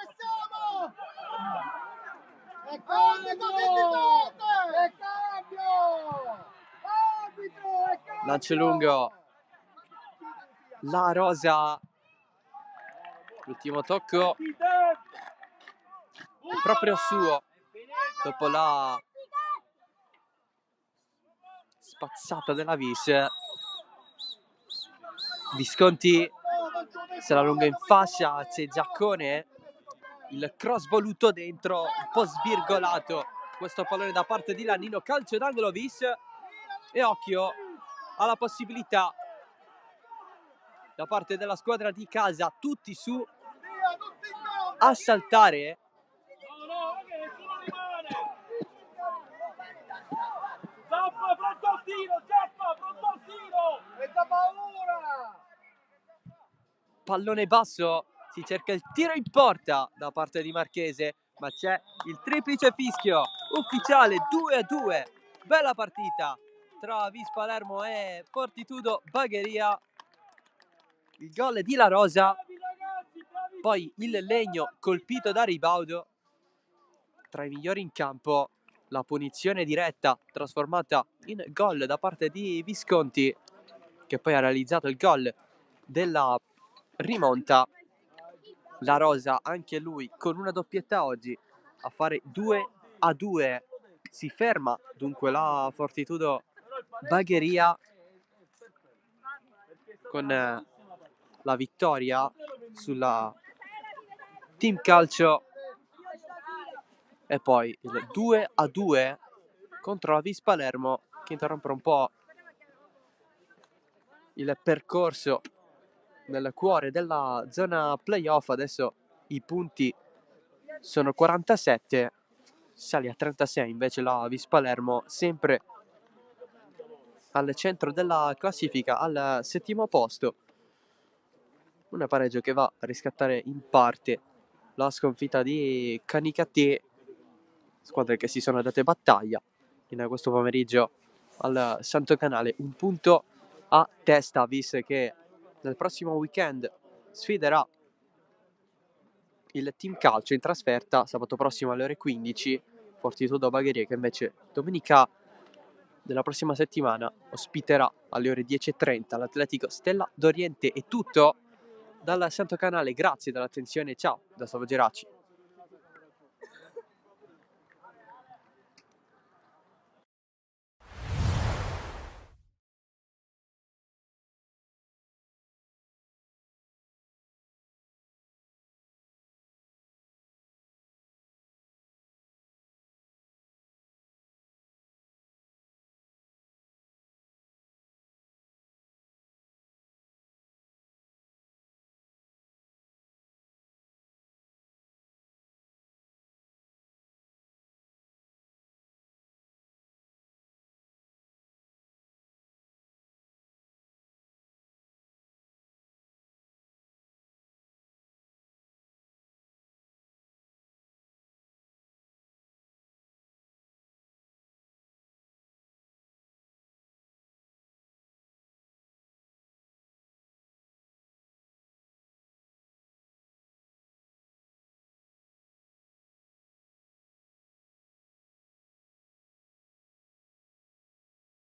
Lancio lungo. La Rosa. L'ultimo tocco proprio suo. Dopo la spazzata della Vis. Visconti se la lunga in fascia, c'è Giaccone, il cross voluto dentro, un po' svirgolato questo pallone da parte di Lannino, calcio d'angolo Vis, e occhio alla possibilità da parte della squadra di casa, tutti su a saltare. Zappa, pronto al tiro, Zappa, pronto al tiro! Senza paura! Pallone basso, si cerca il tiro in porta da parte di Marchese, ma c'è il triplice fischio ufficiale, 2-2. Bella partita tra Vis Palermo e Fortitudo Bagheria. Il gol di La Rosa, poi il Legno colpito da Ribaudo. Tra i migliori in campo, la punizione diretta trasformata in gol da parte di Visconti, che poi ha realizzato il gol della rimonta. La Rosa, anche lui con una doppietta oggi, a fare 2-2. Si ferma dunque la Fortitudo Bagheria con la vittoria sulla Team Calcio, e poi il 2-2 contro la Vis Palermo, che interrompe un po' il percorso nel cuore della zona playoff. Adesso i punti sono 47, sale a 36 invece la Vis Palermo, sempre al centro della classifica, al 7° posto. Un pareggio che va a riscattare in parte la sconfitta di Canicattì, squadre che si sono date battaglia in questo pomeriggio al Santo Canale. Un punto a testa, Vis che nel prossimo weekend sfiderà il Team Calcio in trasferta sabato prossimo alle ore 15. Fortitudo Bagheria che invece domenica della prossima settimana ospiterà alle ore 10:30 l'Atletico Stella d'Oriente. È tutto dal Santo Canale, grazie dell'attenzione, ciao da Salvo Geraci.